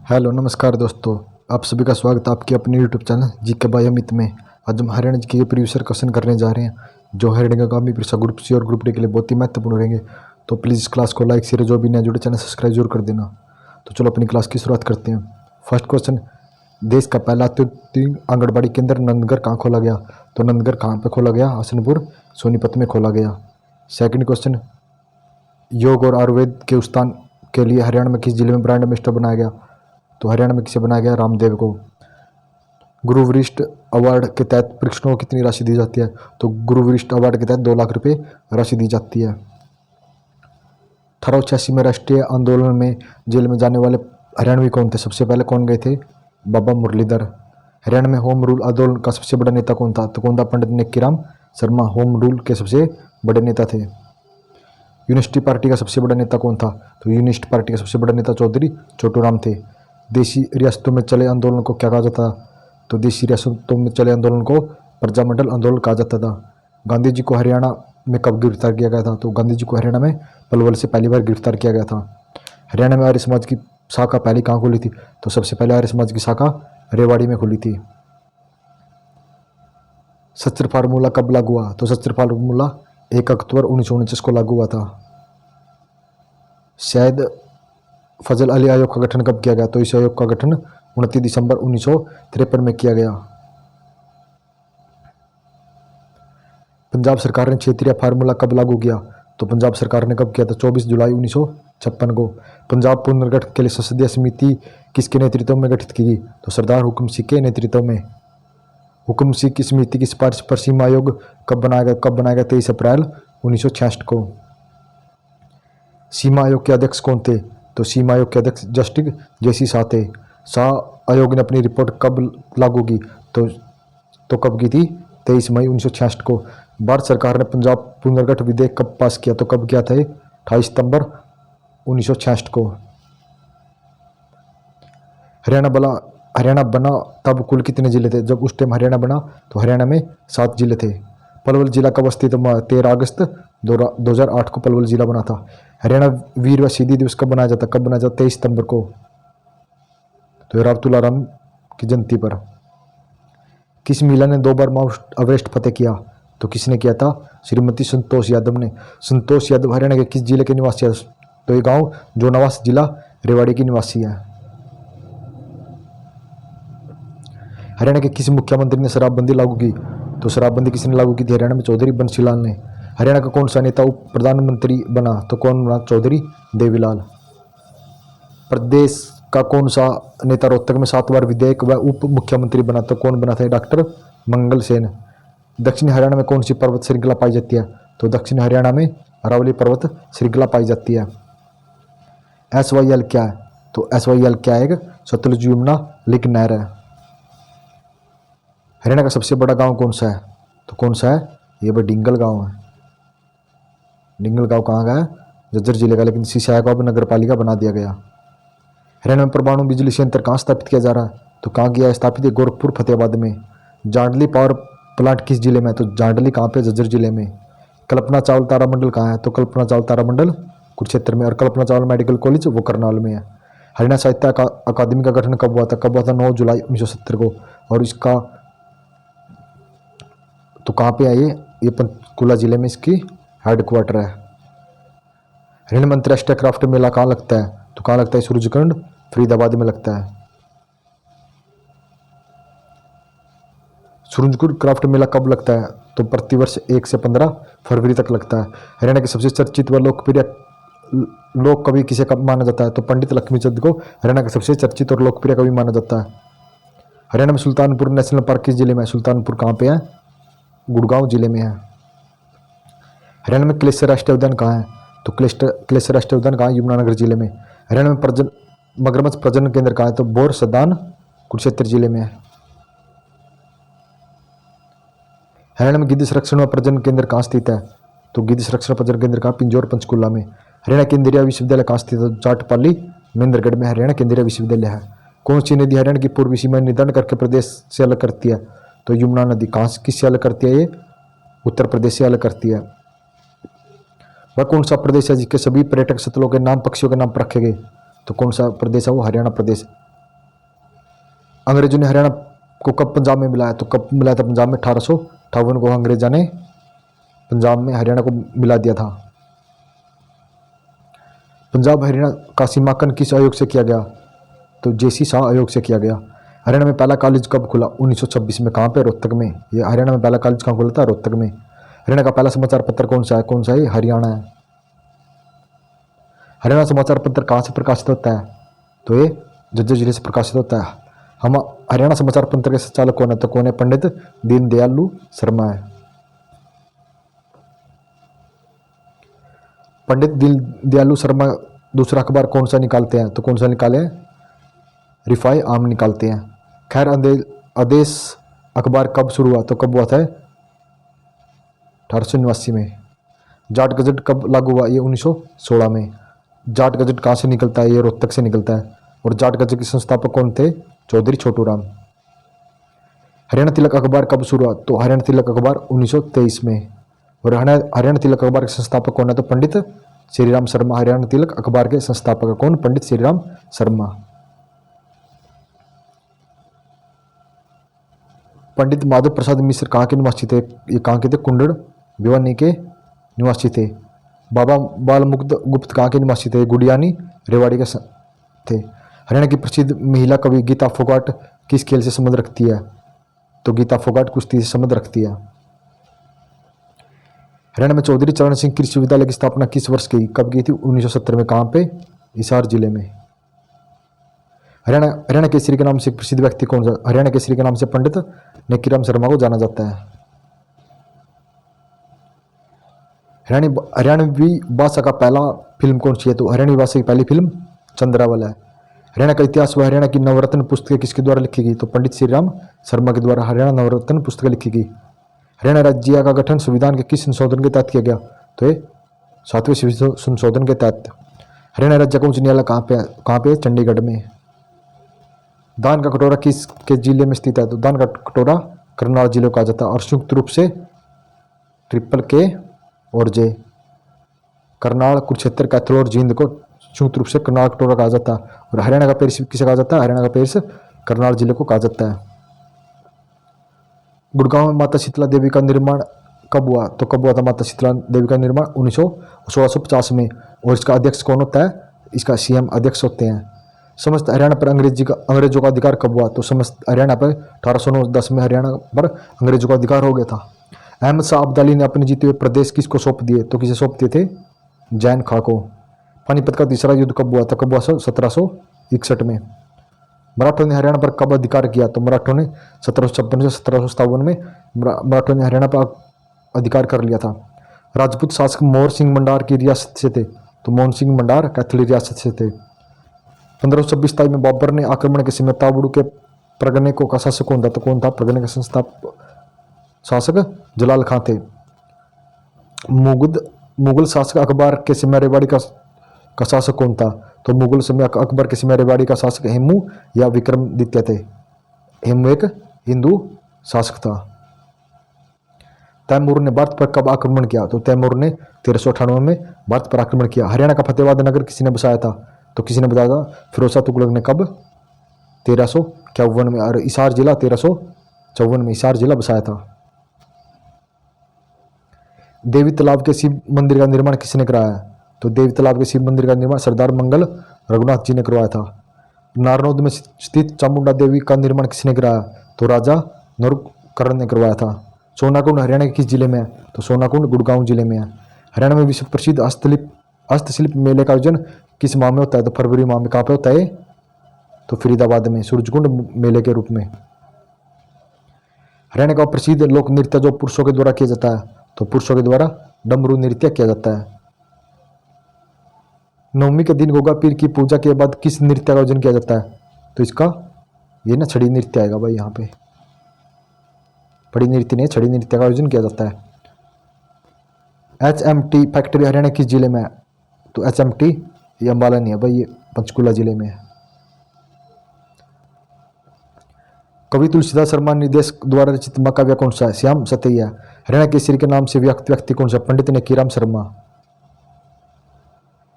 Hello नमस्कार दोस्तों। आप सभी का स्वागत है आपके अपने यूट्यूब चैनल जी के भाई अमित में। आज हम हरियाणा जी के प्रीवियस क्वेश्चन करने जा रहे हैं जो हरियाणा का आगामी परीक्षा ग्रुप सी और ग्रुप डी के लिए बहुत ही महत्वपूर्ण रहेंगे। तो प्लीज़ इस क्लास को लाइक शेयर, जो भी नया जुड़े चैनल सब्सक्राइब जरूर कर देना। तो चलो अपनी क्लास की शुरुआत करते हैं। फर्स्ट क्वेश्चन, देश का पहला अत्याधुनिक आंगनबाड़ी केंद्र नंदगढ़ कहाँ खोला गया? तो नंदगढ़ कहाँ पर खोला गया? हसनपुर सोनीपत में खोला गया। सेकंड क्वेश्चन, योग और आयुर्वेद के उत्थान के लिए हरियाणा में किस जिले में ब्रांड एम्बेसडर बनाया गया? तो हरियाणा में किसे बनाया गया? रामदेव को। गुरु वरिष्ठ अवार्ड के तहत परीक्षकों को कितनी राशि दी जाती है? तो गुरु वरिष्ठ अवार्ड के तहत 2 लाख रुपए राशि दी जाती है। 1886 में राष्ट्रीय आंदोलन में जेल में जाने वाले हरियाणवी कौन थे? सबसे पहले कौन गए थे? बाबा मुरलीधर। हरियाणा में होम रूल आंदोलन का सबसे बड़ा नेता कौन था? तो कौन था? पंडित नेक्कीराम शर्मा होम रूल के सबसे बड़े नेता थे। यूनिस्टी पार्टी का सबसे बड़ा नेता कौन था? तो यूनिस्ट पार्टी का सबसे बड़ा नेता चौधरी छोटूराम थे। देशी रियासतों में चले आंदोलन को क्या कहा जाता? तो देशी रियासतों में चले आंदोलन को प्रजामंडल आंदोलन कहा जाता था। गांधी जी को हरियाणा में कब गिरफ्तार किया गया था? तो गांधी जी को हरियाणा में पलवल से पहली बार गिरफ्तार किया गया था। हरियाणा में आर्य समाज की शाखा पहले कहाँ खुली थी? तो सबसे पहले आर्य समाज की शाखा रेवाड़ी में खुली थी। सच्चर फार्मूला कब लागू हुआ? तो सच्चर फार्मूला 1 अक्टूबर 1949 को लागू हुआ था। शायद फजल अली आयोग का गठन कब किया गया? तो इस आयोग का गठन 29 दिसंबर 1953 में किया गया। पंजाब सरकार ने क्षेत्रीय फार्मूला कब लागू किया? तो पंजाब सरकार ने कब किया था? 24 जुलाई 1956 को। पंजाब पुनर्गठन के लिए संसदीय समिति किसके नेतृत्व में गठित की गई? तो सरदार हुकुम सिंह के नेतृत्व में। हुकुम सिंह की समिति की सिफारिश पर सीमा आयोग कब बनाया गया? 23 अप्रैल 1966 को। सीमा आयोग के अध्यक्ष कौन थे? तो सीमा आयोग के अध्यक्ष जस्टिस जेसी शाह थे। शाह आयोग ने अपनी रिपोर्ट कब लागू की? तो कब की थी? 23 मई 1966 को। भारत सरकार ने पंजाब पुनर्गठन विधेयक कब पास किया? तो कब किया था? 28 सितंबर 1966 को। हरियाणा बना तब कुल कितने जिले थे? जब उस टाइम हरियाणा बना तो हरियाणा में 7 जिले थे। पलवल जिला कब अस्तित्व में? 13 अगस्त 2008 को पलवल जिला बना था। हरियाणा वीर व शहीदी दिवस कब बनाया जाता? कब बनाया जाता? 23 सितंबर को। तो राव तुलाराम की जयंती पर। किस महिला ने 2 बार माउंट एवरेस्ट फतेह किया? तो किसने किया था? श्रीमती संतोष यादव ने। संतोष यादव हरियाणा के किस जिले के निवासी है? तो ये गांव जोनावास जिला रेवाड़ी की निवासी है। हरियाणा के किस मुख्यमंत्री ने शराबबंदी लागू की? तो शराबबंदी किसने लागू की थी? हरियाणा में चौधरी बंसीलाल ने। हरियाणा का कौन सा नेता उप प्रधानमंत्री बना? तो कौन बना? चौधरी देवीलाल। प्रदेश का कौन सा नेता रोहतक में 7 बार विधायक व उप मुख्यमंत्री बना? तो कौन बना था? डॉक्टर मंगल सेन। दक्षिणी हरियाणा में कौन सी पर्वत श्रृंखला पाई जाती है? तो दक्षिणी हरियाणा में अरावली पर्वत श्रृंखला पाई जाती है। SYL क्या है? तो SYL क्या है? सतलुज यमुना लिंक नहर है। हरियाणा का सबसे बड़ा गांव कौन सा है? तो कौन सा है? ये भाई डिंगल गांव है। डिंगल गांव कहाँ का है? झज्जर जिले का, लेकिन सिसाया को अब नगर पालिका बना दिया गया। हरियाणा में परमाणु बिजली संयंत्र कहाँ स्थापित किया जा रहा है? तो कहाँ किया है स्थापित? गोरखपुर फतेहाबाद में। जांडली पावर प्लांट किस जिले में है? तो जांडली कहाँ पे? झज्जर जिले में। कल्पना चावला तारामंडल कहाँ है? तो कल्पना चावला तारामंडल कुरुक्षेत्र में। और कल्पना चावला मेडिकल कॉलेज वो करनाल में है। हरियाणा साहित्य अकादमी का गठन कब हुआ था? कब हुआ था? 9 जुलाई 1970 को। और इसका तो कहाँ पे है ये पंचकुला जिले में इसकी हेडक्वार्टर है। हरियाणा में अंतर्राष्ट्रीय क्राफ्ट मेला कहाँ लगता है? तो कहाँ लगता है? सूरजकुंड फरीदाबाद में लगता है। सूरजकुंड क्राफ्ट मेला कब लगता है? तो प्रतिवर्ष 1 से 15 फरवरी तक लगता है। हरियाणा के सबसे चर्चित व लोकप्रिय लोक कवि किसे कब माना जाता है? तो पंडित लक्ष्मीचंद को हरियाणा का सबसे चर्चित और लोकप्रिय कवि माना जाता है। हरियाणा में सुल्तानपुर नेशनल पार्क किस जिले में है? सुल्तानपुर कहाँ पे है? गुड़गांव जिले में है। हरियाणा में क्लेश्वर राष्ट्रीय उद्यान कहाँ है? तो क्लेश्वर राष्ट्रीय उद्यान कहाँ है? यमुनानगर जिले में। हरियाणा में मगरमच्छ प्रजनन केंद्र कहाँ है? तो बोर सदान कुरुक्षेत्र जिले में है। हरियाणा में गिद्ध संरक्षण व प्रजनन केंद्र कहाँ स्थित है? तो गिद्ध संरक्षण प्रजनन केंद्र कहाँ? पिंजौर पंचकुला में। हरियाणा केंद्रीय विश्वविद्यालय कहाँ स्थित है? जाटपाली महेंद्रगढ़ में हरियाणा केंद्रीय विश्वविद्यालय है। कौन सी नदी हरियाणा की पूर्वी सीमा निर्धारण करके प्रदेश से अलग करती है? तो यमुना नदी। कहाँ किससे अलग करती है? ये उत्तर प्रदेश से अलग करती है। वह कौन सा प्रदेश है जिसके सभी पर्यटक स्थलों के नाम पक्षियों के नाम पर रखे गए? तो कौन सा प्रदेश है वो? हरियाणा प्रदेश। अंग्रेजों ने हरियाणा को कब पंजाब में मिलाया, तो कब मिलाया था पंजाब में, 1858 को अंग्रेजा ने पंजाब में हरियाणा को मिला दिया था। पंजाब हरियाणा का सीमांकन किस आयोग से किया गया, तो जेसी शाह आयोग से किया गया। हरियाणा में पहला कॉलेज कब खुला, 1926 में। कहाँ पे, रोहतक में। ये हरियाणा में पहला कॉलेज कहाँ खुला था, रोहतक में। हरियाणा का पहला समाचार पत्र कौन सा है, कौन सा है, हरियाणा है। हरियाणा समाचार पत्र कहाँ से प्रकाशित होता है, तो ये झज्जर जिले से प्रकाशित होता है। हम हरियाणा समाचार पत्र के संचालक कौन है, तो कौन है, पंडित दीनदयालु शर्मा है। पंडित दीनदयालु शर्मा दूसरा अखबार कौन सा निकालते हैं, तो कौन सा निकाले हैं, रिफाई आम निकालते हैं। खैर आदेश अखबार कब शुरू हुआ, तो कब हुआ था, 1889 में। जाट गजट कब लागू हुआ, ये 1916 में। जाट गजट कहाँ से निकलता है, ये रोहतक से निकलता है। और जाट गजट के संस्थापक कौन थे, चौधरी छोटू राम। हरियाणा तिलक अखबार कब शुरू हुआ, तो हरियाणा तिलक अखबार 1923 में। और हरियाणा तिलक अखबार के संस्थापक कौन है, तो पंडित श्रीराम शर्मा। हरियाणा तिलक अखबार के संस्थापक है कौन, पंडित श्रीराम शर्मा। पंडित माधव प्रसाद मिश्र कहाँ के निवासी थे, ये कहाँ के थे, कुंडड़ भिवानी के निवासी थे। बाबा बाल मुकुंद गुप्त कहाँ के निवासी थे, गुडियानी रेवाड़ी के थे। हरियाणा की प्रसिद्ध महिला कवि गीता फोगाट किस खेल से संबंध रखती है, तो गीता फोगाट कुश्ती से संबंध रखती है। हरियाणा में चौधरी चरण सिंह कृषि विद्यालय की स्थापना किस वर्ष की, कब की थी, 1970 में। कहाँ पे, हिसार जिले में। हरियाणा केसरी के नाम से प्रसिद्ध व्यक्ति कौन सा, हरियाणा केसरी के नाम से पंडित नेकीराम शर्मा को जाना जाता है। हरियाणवी भाषा का पहला फिल्म कौन सी है, तो हरियाणवी भाषा की पहली फिल्म चंद्रावल है। हरियाणा का इतिहास व हरियाणा की नवरत्न पुस्तकें किसके द्वारा लिखी गई, तो पंडित श्रीराम शर्मा के द्वारा हरियाणा नवरत्न पुस्तकें लिखी गई। हरियाणा राज्य का गठन संविधान के किस संशोधन के तहत किया गया, तो ये 7वें संशोधन के तहत। हरियाणा राज्य का उच्च न्यायालय कहाँ पे, चंडीगढ़ में। दान का कटोरा किस के जिले में स्थित है, तो दान का कटोरा करनाल जिले को कहा जाता है। और संयुक्त रूप से ट्रिपल के और जे, करनाल, कुरुक्षेत्र, कैथल और जींद को संयुक्त रूप से करनाल कटोरा कहा जाता है। और हरियाणा का पेरिस किसे कहा जाता है, हरियाणा का पेरिस करनाल जिले को कहा जाता है। गुड़गांव में माता शीतला देवी का निर्माण कब हुआ, तो कब हुआ था माता शीतला देवी का निर्माण, 1650 में। और इसका अध्यक्ष कौन होता है, इसका सीएम अध्यक्ष होते हैं। समस्त हरियाणा पर अंग्रेजों का अधिकार कब हुआ, तो समस्त हरियाणा पर 1809-10 में हरियाणा पर अंग्रेजों का अधिकार हो गया था। अहमद शाह अब्दाली ने अपने जीते हुए प्रदेश किसको सौंप दिए, तो किसे सौंप दिए थे, जैन खां को। पानीपत का तीसरा युद्ध कब हुआ था, कब हुआ, 1761 में। मराठों ने हरियाणा पर कब अधिकार किया, तो मराठों ने 1756 से 1757 में मराठों ने हरियाणा पर अधिकार कर लिया था। राजपूत शासक मोहन सिंह मंडार की रियासत से थे, तो मोहन सिंह मंडार कैथली रियासत से थे। 1526 में बाबर ने आक्रमण के समय ताबड़ू के परगने को का शासक कौन था, तो कौन था, परगने का संस्थापक शासक जलाल खां थे। मुगल शासक अकबर के समय रेवाड़ी का शासक कौन था, तो मुगल समय अकबर के समय रेवाड़ी का शासक हेमू या विक्रमादित्य थे। हेमू एक हिंदू शासक था। तैमूर ने भारत पर कब आक्रमण किया, तो तैमूर ने 1398 में भारत पर आक्रमण किया। हरियाणा का फतेहाबाद नगर किसी ने बसाया था, तो किसी ने बताया था, फिरोज तुगलक ने। कब, 1351 में। और हिसार जिला 1354 में हिसार जिला बसाया था। देवी तालाब के शिव मंदिर का निर्माण किसने कराया, तो देवी तालाब के शिव मंदिर का निर्माण सरदार मंगल रघुनाथ जी ने करवाया था। नारनौद में स्थित चामुंडा देवी का निर्माण किसने कराया, तो राजा नरकरण ने करवाया था। सोनाकुंड हरियाणा के किस जिले में है, तो सोनाकुंड गुड़गांव जिले में है। हरियाणा में विश्व प्रसिद्ध हस्तशिल्प मेले का आयोजन किस माह में होता है, तो फरवरी माह में। कहाँ पे होता है, तो फरीदाबाद में, सूरजकुंड मेले के रूप में। हरियाणा का प्रसिद्ध लोक नृत्य जो पुरुषों के द्वारा किया जाता है, तो पुरुषों के द्वारा डमरू नृत्य किया जाता है। नवमी के दिन गोगा पीर की पूजा के बाद किस नृत्य का आयोजन किया जाता है, तो इसका ये ना छड़ी नृत्य आएगा भाई, यहाँ पे पड़ी नृत्य नहीं, छड़ी नृत्य का आयोजन किया जाता है। HMT फैक्ट्री हरियाणा किस जिले में है, तो HMT ये अम्बाला नहीं है भाई, ये पंचकुला जिले में है। कवि तुलसीदास शर्मा निर्देशक द्वारा रचित महाकाव्य कौन सा है, श्याम सतैया। हरियाणा केसरी के नाम से व्यक्ति कौन सा, पंडित नेकीराम शर्मा।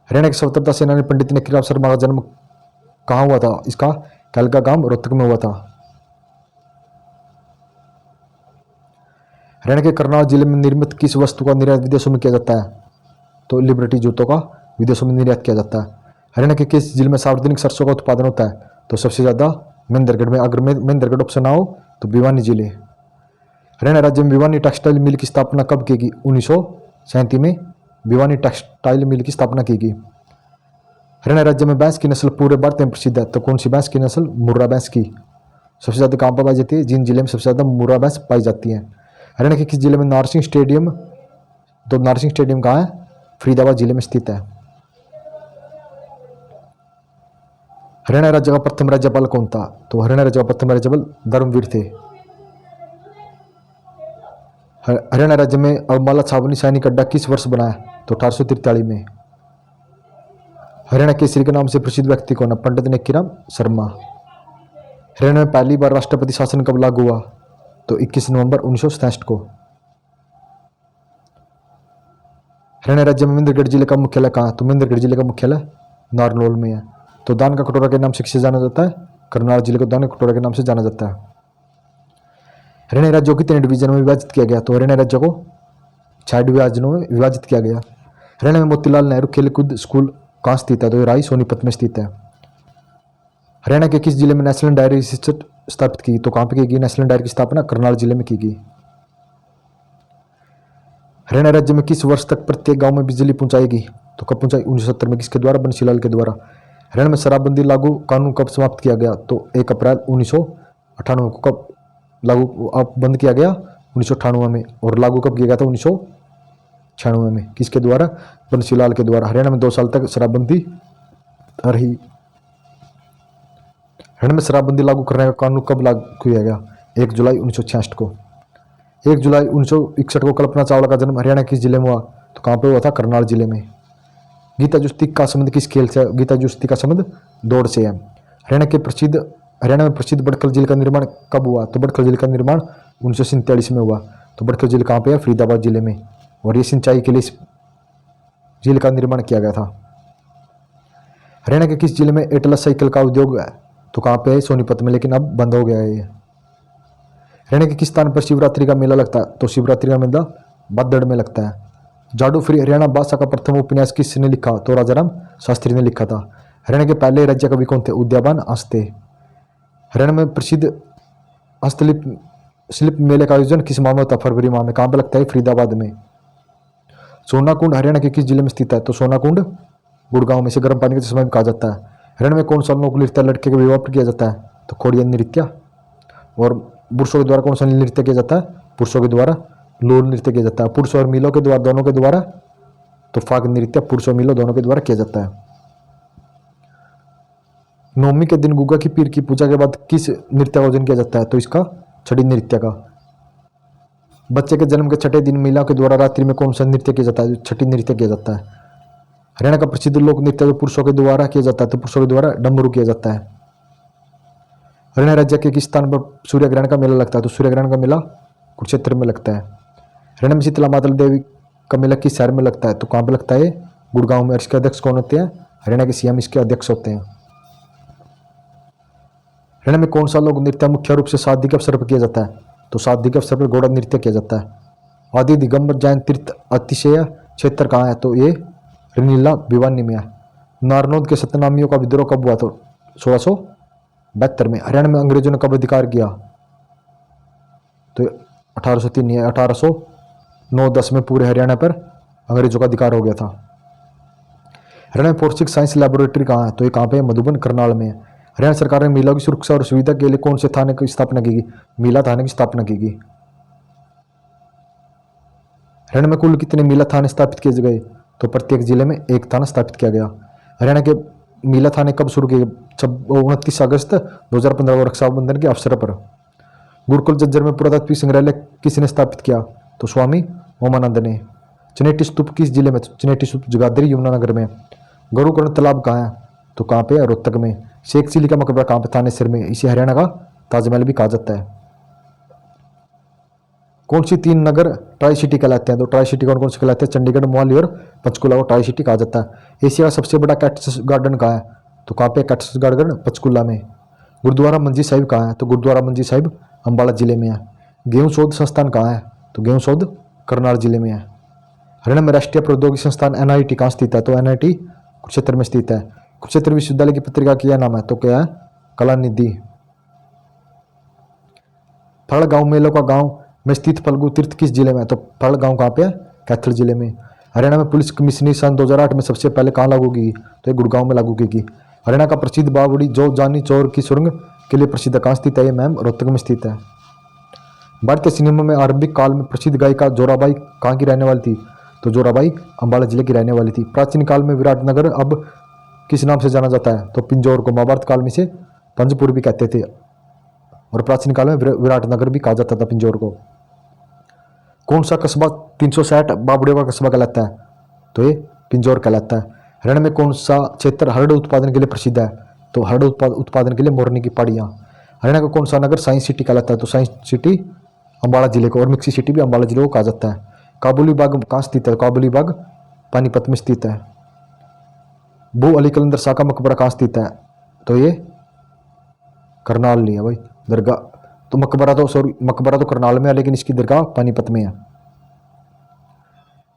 हरियाणा के स्वतंत्रता सेनानी पंडित नेकीराम शर्मा का जन्म कहाँ हुआ था, इसका कैलका गांव रोहतक में हुआ था। हरियाणा के करनाल जिले में निर्मित किस वस्तु का निर्यात विदेशों में किया जाता है? तो लिबर्टी जूतों का विदेशों में निर्यात किया जाता है। हरियाणा के किस जिले में सार्वजनिक सरसों का उत्पादन होता है? तो सबसे ज़्यादा महेंद्रगढ़ में। अगर महेंद्रगढ़ ऑप्शन ना हो तो भिवानी जिले। हरियाणा राज्य में भिवानी टेक्सटाइल मिल की स्थापना कब की गई? 1937 में भिवानी टेक्सटाइल मिल की स्थापना की गई। हरियाणा राज्य में भैंस की नस्ल पूरे भारत में प्रसिद्ध है, तो कौन सी भैंस की नस्ल? मुर्रा भैंस की। सबसे ज़्यादा कहाँ पर पाई जाती है? जिन जिले में सबसे ज़्यादा मुर्रा भैंस पाई जाती है। हरियाणा के किस जिले में नारसिंह स्टेडियम? तो नारसिंह स्टेडियम कहाँ है? फरीदाबाद जिले में स्थित है। हरियाणा राज्य का प्रथम राज्यपाल कौन था? तो हरियाणा राज्य का प्रथम राज्यपाल धर्मवीर थे। हरियाणा राज्य में अम्बाला छावनी सैनिक अड्डा किस वर्ष बना है? तो 1843 में। हरियाणा केसरी के नाम से प्रसिद्ध व्यक्ति कौन है? पंडित नेकीराम शर्मा। हरियाणा में पहली बार राष्ट्रपति शासन कब लागू हुआ? तो 21 नवंबर 1967 को। हरियाणा राज्य में महेंद्रगढ़ जिले का मुख्यालय कहाँ है? तो महेंद्रगढ़ जिले का मुख्यालय नारनौल में है। तो दान का कटोरा के नाम से किसे जाना जाता है? करनाल जिले को दान का कटोरा के नाम से जाना जाता है। हरियाणा राज्य को कितने डिवीजन में विभाजित किया गया? तो हरियाणा राज्य को 6 डिवीजनों में विभाजित किया गया। हरियाणा में मोतीलाल नेहरू खेलकूद स्कूल कहाँ स्थित है? तो राय सोनीपत में स्थित है। हरियाणा के किस जिले में नेशनल डायरी इंस्टीट्यूट स्थापित की? तो कहाँ पे की गई नेशनल डायरी की स्थापना? करनाल जिले में की गई। हरियाणा राज्य में किस वर्ष तक प्रत्येक गांव में बिजली पहुंचाएगी? तो कब पहुंचाई? 1970 में। किसके द्वारा? बंसीलाल के द्वारा। हरियाणा में शराबबंदी लागू कानून कब समाप्त किया गया? तो 1 अप्रैल 1998 को। कब लागू बंद किया गया? 1998 में। और लागू कब किया गया था? 1996 में। किसके द्वारा? बंसीलाल के द्वारा। हरियाणा में 2 साल तक शराबबंदी रही। हरियाणा में शराबबंदी लागू करने का कानून कब लागू किया गया? 1 जुलाई 1966 को। 1 जुलाई 1961 को कल्पना चावला का जन्म हरियाणा किस जिले में हुआ? तो कहाँ पे हुआ था? करनाल जिले में। गीता जुस्ती का संबंध किस खेल से? गीता जुस्ती का संबंध दौड़ से है। हरियाणा में प्रसिद्ध बड़खल झील का निर्माण कब हुआ? तो बड़खल झील का निर्माण 1947 में हुआ। तो बड़खल झील कहाँ पे है? फरीदाबाद जिले में। और ये सिंचाई के लिए इस झील का निर्माण किया गया था। हरियाणा के किस जिले में एटलस साइकिल का उद्योग है? तो कहाँ पे है? सोनीपत में, लेकिन अब बंद हो गया है ये। हरियाणा के किस स्थान पर शिवरात्रि का मेला लगता है? तो शिवरात्रि का मेला भद्दड़ में लगता है। जाडू फ्री हरियाणा भाषा का प्रथम उपन्यास किसने लिखा? तो राजाराम शास्त्री ने लिखा था। हरियाणा के पहले राज्य कवि कौन थे? उदयभान आस्ते। हरियाणा में प्रसिद्ध हस्तलिप शिल्प मेले का आयोजन किस माह में होता है? फरवरी माह में। कहाँ पर लगता है? फरीदाबाद में। सोनाकुंड हरियाणा के किस जिले में स्थित है? तो सोनाकुंड गुड़गांव में। से गर्म पानी के चश्मा भी कहा जाता है। हरियाणा में कौन सा लोक नृत्य लड़के के विवाह पर किया जाता है? तो खोड़िया नृत्य। और पुरुषों के द्वारा कौन सा नृत्य किया जाता है? पुरुषों के द्वारा लोल नृत्य किया जाता है। पुरुष और महिलाओं के द्वारा, दोनों के द्वारा तो फाग नृत्य पुरुष और महिला दोनों के द्वारा किया जाता है। नवमी के दिन गुग्गा की पीर की पूजा के बाद किस नृत्य का आयोजन किया जाता है? तो इसका छठी नृत्य का। बच्चे के जन्म के छठे दिन महिलाओं के द्वारा रात्रि में कौन सा नृत्य किया जाता है? छठी नृत्य किया जाता है। हरियाणा का प्रसिद्ध लोक नृत्य जो पुरुषों के द्वारा किया जाता है, तो पुरुषों के द्वारा डमरू किया जाता है। हरियाणा राज्य के किस स्थान पर सूर्य ग्रहण का मेला लगता है? तो सूर्य ग्रहण का मेला कुरुक्षेत्र में लगता है। हरियाणा में शीतला माता देवी का मेला किस शहर में लगता है? तो कहाँ पर लगता है? गुड़गांव में। इसके अध्यक्ष कौन होते हैं? हरियाणा के सीएम इसके अध्यक्ष होते हैं। हरियाणा में कौन सा लोक नृत्य मुख्य रूप से शादी के अवसर पर किया जाता है? तो शादी के अवसर पर घोड़ा नृत्य किया जाता है। आदि दिगंबर जैन तीर्थ अतिशय क्षेत्र कहाँ है? तो ये रनीला भिवानी में है। नारनौद के सतनामियों का विद्रोह कब हुआ? तो 1672 में। हरियाणा में अंग्रेजों ने कब अधिकार किया? तो 1803 या 1809-10 में पूरे हरियाणा पर अंग्रेजों का अधिकार हो गया था। हरियाणा में फोरेंसिक साइंस लैबोरेटरी कहाँ है? तो ये कहाँ पे है? मधुबन करनाल में है। हरियाणा सरकार ने महिलाओं की सुरक्षा और सुविधा के लिए कौन से थाने की स्थापना की गई? महिला थाने की स्थापना की गई। हरियाणा में कुल कितने महिला थाने स्थापित किए गए? तो प्रत्येक जिले में 1 थाना स्थापित किया गया। हरियाणा के महिला थाने कब शुरू किए? 29 अगस्त 2015 को रक्षाबंधन के अवसर पर। गुरुकुल जज्जर में पुरातत्व संग्रहालय किसने स्थापित किया? तो स्वामी ओमानंद ने। चनेटी स्तूप किस जिले में? चनेटी स्तूप जगाधरी यमुनानगर में। गरुकर्ण तालाब कहाँ है? तो कहाँ पे है? रोहतक में। शेख चिली का मकबरा कहाँ पे? थानेसर में। इसे हरियाणा का ताजमहल भी कहा जाता है। कौन सी 3 नगर ट्राई सिटी कहलाते हैं? तो ट्राई सिटी कौन कौन से कहलाते हैं? चंडीगढ़, मोहाली और पंचकुला को ट्राई सिटी कहा जाता है। एशिया का सबसे बड़ा कैक्टस गार्डन कहाँ है? तो कहाँ पे? कैक्टस गार्डन पंचकुला में। गुरुद्वारा मंजी साहिब कहाँ है? तो गुरुद्वारा मंजी साहिब अम्बाला जिले में है। गेहूं शोध संस्थान कहाँ है? तो गेहूं शोध करनाल जिले में है। हरियाणा में राष्ट्रीय प्रौद्योगिकी संस्थान NIT कहाँ स्थित है? तो NIT कुरुक्षेत्र में स्थित है। कुरुक्षेत्र विश्वविद्यालय की पत्रिका क्या नाम है? तो क्या है? कलानिधि। फल गांव मेलों का गांव में स्थित फल्गु तीर्थ किस जिले में है? तो फल गांव कहाँ पे है? कैथल जिले में। हरियाणा में पुलिस कमिश्नरी सन 2008 में सबसे पहले कहाँ लागू की? तो ये गुड़गांव में लागू की। हरियाणा का प्रसिद्ध बावड़ी जो जानी चौर की सुरंग के लिए प्रसिद्ध है, कहाँ स्थित है? ये मैम रोहतक में स्थित है। भारतीय सिनेमा में आरंभिक काल में प्रसिद्ध गायिका जोराबाई कहाँ की रहने वाली थी? तो जोराबाई अंबाला जिले की रहने वाली थी। प्राचीन काल में विराटनगर अब किस नाम से जाना जाता है? तो पिंजौर को। महाभारत काल में इसे पंजपुर भी कहते थे और प्राचीन काल में विराटनगर भी कहा जाता था पिंजौर को। कौन सा कस्बा 360 बावड़ियों का कस्बा कहलाता है? तो ये पिंजौर कहलाता है। हरियाणा में कौन सा क्षेत्र हरड़ उत्पादन के लिए प्रसिद्ध है? तो हरड़ उत्पादन के लिए मोरनी की पहाड़ियाँ। हरियाणा का कौन सा नगर साइंस सिटी कहलाता है? तो साइंस सिटी अंबाला जिले को, और मिक्सी सिटी भी अंबाला जिले को कहा जाता है। काबुली बाग कहाँ स्थित है? काबुली बाग पानीपत में स्थित है। बू अली कलंदर शाह का मकबरा कहाँ स्थित है? तो ये करनाल नहीं है भाई, दरगाह। तो मकबरा तो करनाल में है, लेकिन इसकी दरगाह पानीपत में है।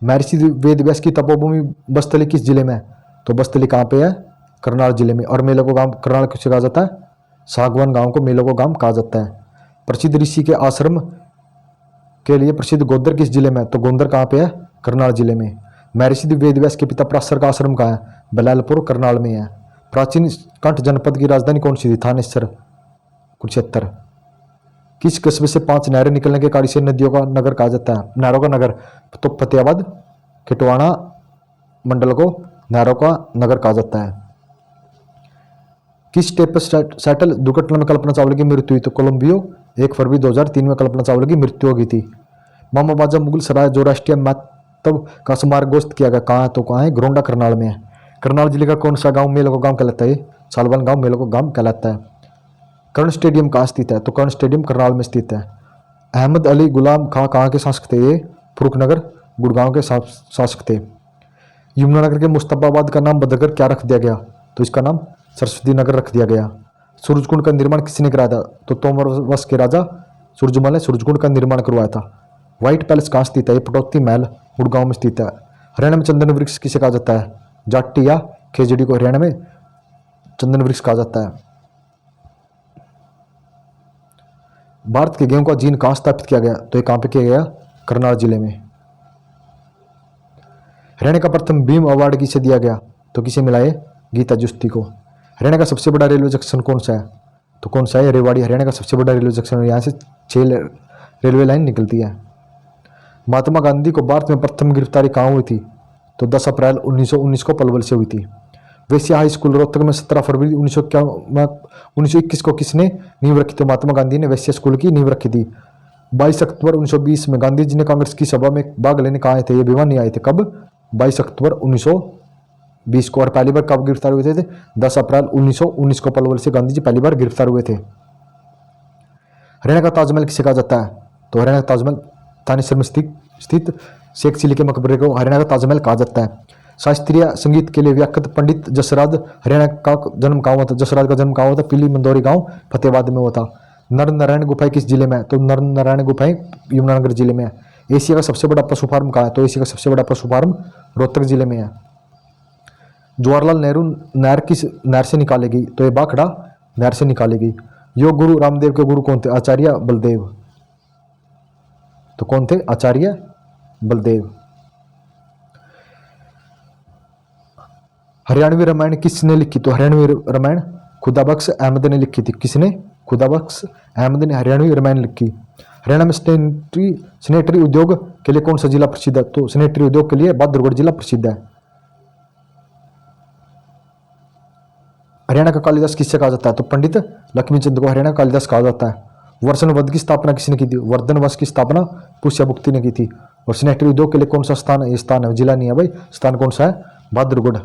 महर्षि वेद व्यास की तपोभूमि बस्तली किस जिले में है? तो बस्तली कहाँ पे है? करनाल जिले में। और मेलों को गांव करनाल किसे कहा जाता है? सागवान गांव को मेलों को गांव कहा जाता है। प्रसिद्ध ऋषि के आश्रम के लिए प्रसिद्ध गोंदर किस जिले में है? तो गोंदर कहाँ पे है? करनाल जिले में। महर्षि वेद व्यास के पिता पराशर का आश्रम कहाँ है? बलालपुर करनाल में है। प्राचीन कंठ जनपद की राजधानी कौन सी थी? थानेसर कुरुक्षेत्र। किस कस्बे से 5 नहरें निकलने के कारण से नदियों का नगर कहा जाता है? नहरों का नगर। तो फतेहाबाद केटवाना मंडल को नहरों का नगर कहा जाता है। किस स्टेप पर सैटल दुर्घटना में कल्पना चावला की मृत्यु हुई? तो कोलंबियो 1 फरवरी 2003 में कल्पना चावला की मृत्यु हो गई थी। मामा बाजा मुगल सराय जो राष्ट्रीय महत्व का स्मारक घोषित किया गया कहाँ है? तो कहाँ है? घरोंडा करनाल में है। करनाल जिले का कौन सा गांव मेलों का गांव कहलाता है? सालवन गांव मेलों का गांव कहलाता है। कर्ण स्टेडियम कहाँ स्थित है? तो कर्ण स्टेडियम करनाल में स्थित है। अहमद अली गुलाम खां कहाँ के शासक थे? ये फरुखनगर गुड़गांव के शासक थे। यमुनानगर के मुस्तफाबाद का नाम बदलकर क्या रख दिया गया? तो इसका नाम सरस्वती नगर रख दिया गया। सूरजकुंड का निर्माण किसने कराया था? तो तोमर वंश के राजा सूरजमल ने सूरजकुंड का निर्माण करवाया था। व्हाइट पैलेस कहाँ स्थित है? पटौती महल गुड़गांव में स्थित है। हरियाणा में चंदन वृक्ष किसे कहा जाता है? जाट्टी या खेजड़ी को हरियाणा में चंदन वृक्ष कहा जाता है। भारत के गेहूं का जीन कहाँ स्थापित किया गया? तो ये कहाँ पे किया गया? करनाल जिले में। हरियाणा का प्रथम भीम अवार्ड किसे दिया गया? तो किसे मिला है? गीता जुस्ती को। हरियाणा का सबसे बड़ा रेलवे जंक्शन कौन सा है? तो कौन सा है? रेवाड़ी हरियाणा का सबसे बड़ा रेलवे जंक्शन है। यहाँ से 6 रेलवे लाइन निकलती है। महात्मा गांधी को भारत में प्रथम गिरफ्तारी कहाँ हुई थी? तो 10 अप्रैल 1919 को पलवल से हुई थी। वैश्य हाई स्कूल रोहतक में 17 फरवरी 1921 को किसने नींव रखी? तो महात्मा गांधी ने वैश्य स्कूल की नींव रखी थी। 22 अक्टूबर 1920 में गांधी जी ने कांग्रेस की सभा में भाग लेने कहाँ आए थे? ये भिवानी आए थे। कब? 22 अक्टूबर 1920 को। और पहली बार कब गिरफ्तार हुए थे? 10 अप्रैल 1919 को पलवल से गांधी जी पहली बार गिरफ्तार हुए थे। हरियाणा का ताजमहल किसे कहा जाता है? तो हरियाणा का ताजमहल थानेसर में स्थित शेख चिली के मकबरे को हरियाणा का ताजमहल कहा जाता है। शास्त्रीय संगीत के लिए व्याख्यात पंडित जसराज हरियाणा का जन्म कहाँ हुआ था? जसराज का जन्म कहाँ हुआ था? पीली मंदोरी गांव फतेहाबाद में हुआ था। नर नारायण गुफाएं किस जिले में है? तो नर नारायण गुफाएं यमुनानगर जिले में है। एशिया का सबसे बड़ा पशु फार्म कहाँ है? तो एशिया का सबसे बड़ा पशु फार्म रोहतक जिले में है। जवाहरलाल नेहरू नहर किस नहर से निकाली गई? तो ये बाखड़ा नहर से निकाली गई। योग गुरु रामदेव के गुरु कौन थे? आचार्य बलदेव। तो कौन थे? आचार्य बलदेव। हरियाणवी रामायण किसने लिखी? तो हरियाणवी रामायण खुदाबख्श अहमद ने लिखी थी। किसने? खुदाबख्श अहमद ने हरियाणवी रामायण लिखी। हरियाणा में सैनिटरी उद्योग के लिए कौन सा जिला प्रसिद्ध है? तो सैनिटरी उद्योग के लिए बहादुरगढ़ जिला प्रसिद्ध है। हरियाणा का कालिदास किससे कहा जाता है? तो पंडित लक्ष्मीचंद को हरियाणा का कालिदास कहा जाता है। वर्षण वध की स्थापना किसने की थी? वर्धन वंश की स्थापना पुष्यभुक्ति ने की थी। और सैनिटरी उद्योग के लिए कौन सा स्थान है? ये स्थान है, जिला नहीं है भाई, स्थान कौन सा है? बहादुरगढ़।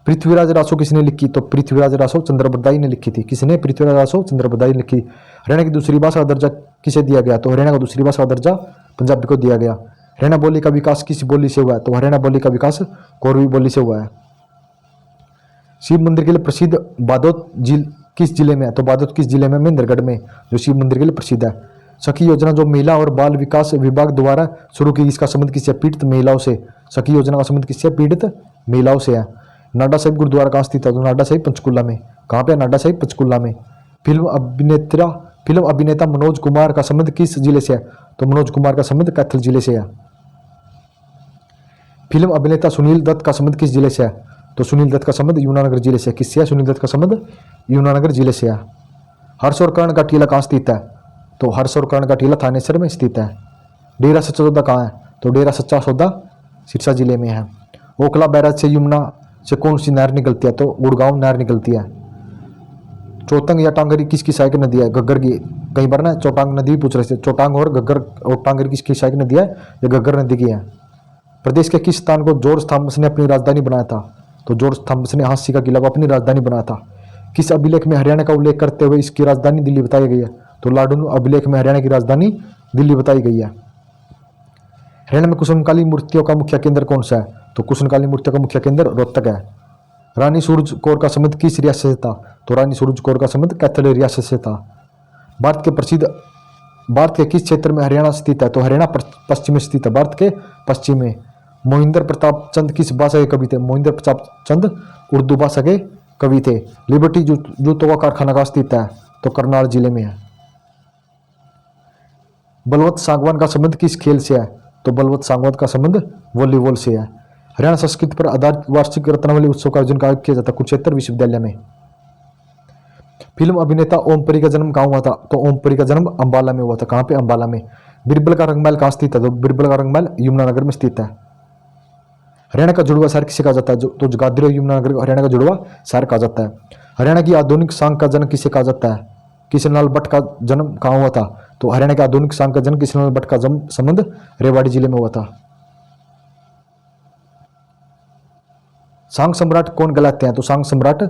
पृथ्वीराज रासो किसने लिखी? तो पृथ्वीराज रासो चंद्रबरदाई ने लिखी थी। किसने? पृथ्वीराज रासो चंद्रबरदाई ने लिखी। हरियाणा की दूसरी भाषा का दर्जा किसे दिया गया? तो हरियाणा का दूसरी भाषा का दर्जा पंजाबी को दिया गया। हरियाणा बोली का विकास किस बोली से हुआ है? तो हरियाणा बोली का विकास कोरवी बोली से हुआ है। शिव मंदिर के लिए प्रसिद्ध बादोद किस जिले में है? तो बादोद किस जिले में? महेंद्रगढ़ में, जो शिव मंदिर के लिए प्रसिद्ध है। सखी योजना जो महिला और बाल विकास विभाग द्वारा शुरू की, इसका संबंध किससे? पीड़ित महिलाओं से। सखी योजना का संबंध किससे? पीड़ित महिलाओं से है। नाडा साहिब गुरुद्वारा कहाँ स्थित है? तो नाडा साहिब पंचकुला में। कहाँ पे? नाडा साहिब पंचकुला में। फिल्म अभिनेता मनोज कुमार का संबंध किस जिले से है? तो मनोज कुमार का संबंध कैथल जिले से है। फिल्म अभिनेता सुनील दत्त का संबंध किस जिले से है? तो सुनील दत्त का संबंध यमुनानगर जिले से। किससे है? सुनील दत्त का संबंध यमुनानगर जिले से है। हर्ष और कर्ण का टीला कहाँ स्थित है? तो हर्ष और कर्ण का टीला थानेसर में स्थित है। डेरा सच्चा सौदा कहाँ है? तो डेरा सच्चा सौदा सिरसा जिले में है। ओखला बैराज से यमुना से कौन सी नहर निकलती है? तो गुड़गांव नहर निकलती है। चौतंग या टांगरी किसकी सहायक नदी है? घग्गर की। कई बार ना चौटांग नदी भी पूछ रहे थे। चौटांग और घग्गर और टांगरी किसकी सहायक नदी है? ये घग्गर नदी की है। प्रदेश के किस स्थान को जॉर्ज थॉमस ने अपनी राजधानी बनाया था? तो जॉर्ज थॉमस ने हांसी का किला को अपनी राजधानी बनाया था। किस अभिलेख में हरियाणा का उल्लेख करते हुए इसकी राजधानी दिल्ली बताई गई है? तो लाडून अभिलेख में हरियाणा की राजधानी दिल्ली बताई गई है। हरियाणा में कुसुमकाली मूर्तियों का मुख्य केंद्र कौन सा है? तो कुसुमकाली मूर्तियों का मुख्य केंद्र रोहतक है। रानी सूरज कौर का संबंध किस रियासत से था? तो रानी सूरज कौर का संबंध कैथल रियासत से था। भारत के किस क्षेत्र में हरियाणा स्थित है? तो हरियाणा पश्चिम में स्थित है। भारत के पश्चिम में। मोहिंद्र प्रताप चंद किस भाषा के कवि थे? मोहिंद्र प्रताप चंद उर्दू भाषा के कवि थे। लिबर्टी जूतों का कारखाना कहाँ स्थित है? तो करनाल जिले में है। बलवंत सांगवान का संबंध किस खेल से है? तो बलवंत सांगवान का संबंध वॉलीबॉल से है। हरियाणा संस्कृति पर आधारित वार्षिक रत्नावली उत्सव का आयोजन किया जाता है कुरुक्षेत्र विश्वविद्यालय में। फिल्म अभिनेता ओमपुरी का जन्म कहाँ हुआ था? तो ओमपुरी का जन्म अंबाला में हुआ था। कहाँ पे? अंबाला में। बिरबल का रंगमहल कहाँ स्थित है? तो बिरबल का रंगमहल यमुनानगर में स्थित है। हरियाणा का जुड़वा शहर किसे कहा जाता है? तो जगाधरी और यमुनानगर को हरियाणा का जुड़वा शहर कहा जाता है। हरियाणा की आधुनिक सांग का जन्म किसे कहा जाता है? किशनलाल भट्ट का जन्म कहाँ हुआ था? तो हरियाणा के आधुनिक सांग का जन्म किशनलाल भट्ट का संबंध रेवाड़ी जिले में हुआ था। सांग सम्राट कौन कहलाते हैं? तो सांग सम्राट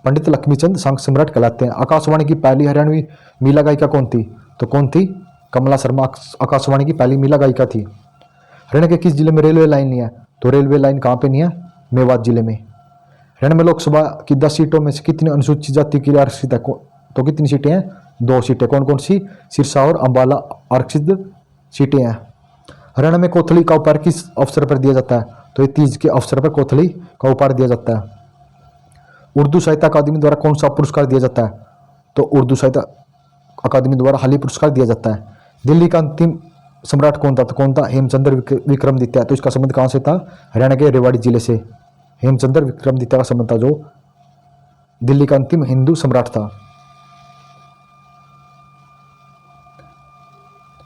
पंडित लक्ष्मीचंद सांग सम्राट कहलाते हैं। आकाशवाणी की पहली हरियाणवी महिला गायिका कौन थी? तो कौन थी? कमला शर्मा आकाशवाणी की पहली महिला गायिका थी। हरियाणा के किस जिले में रेलवे लाइन नहीं है? तो रेलवे लाइन कहाँ पे नहीं है? मेवात जिले में। हरियाणा में लोकसभा की 10 सीटों में से कितनी अनुसूचित जाति के लिए आरक्षित है? तो कितनी सीटें हैं? 2 सीटें। कौन कौन सी? सिरसा और अंबाला आरक्षित सीटें हैं। हरियाणा में कोथली का उपहार किस अवसर पर दिया जाता है? तो ये तीज के अवसर पर कोथली का उपहार दिया जाता है। उर्दू साहित्य अकादमी द्वारा कौन सा पुरस्कार दिया जाता है? तो उर्दू साहित्य अकादमी द्वारा हाल ही पुरस्कार दिया जाता है। दिल्ली का अंतिम सम्राट कौन था? तो कौन था? हेमचंद्र विक्रमादित्य। तो इसका संबंध कहाँ से था? हरियाणा के रेवाड़ी जिले से हेमचंद्र विक्रमादित्य का संबंध था, जो दिल्ली का अंतिम हिंदू सम्राट था।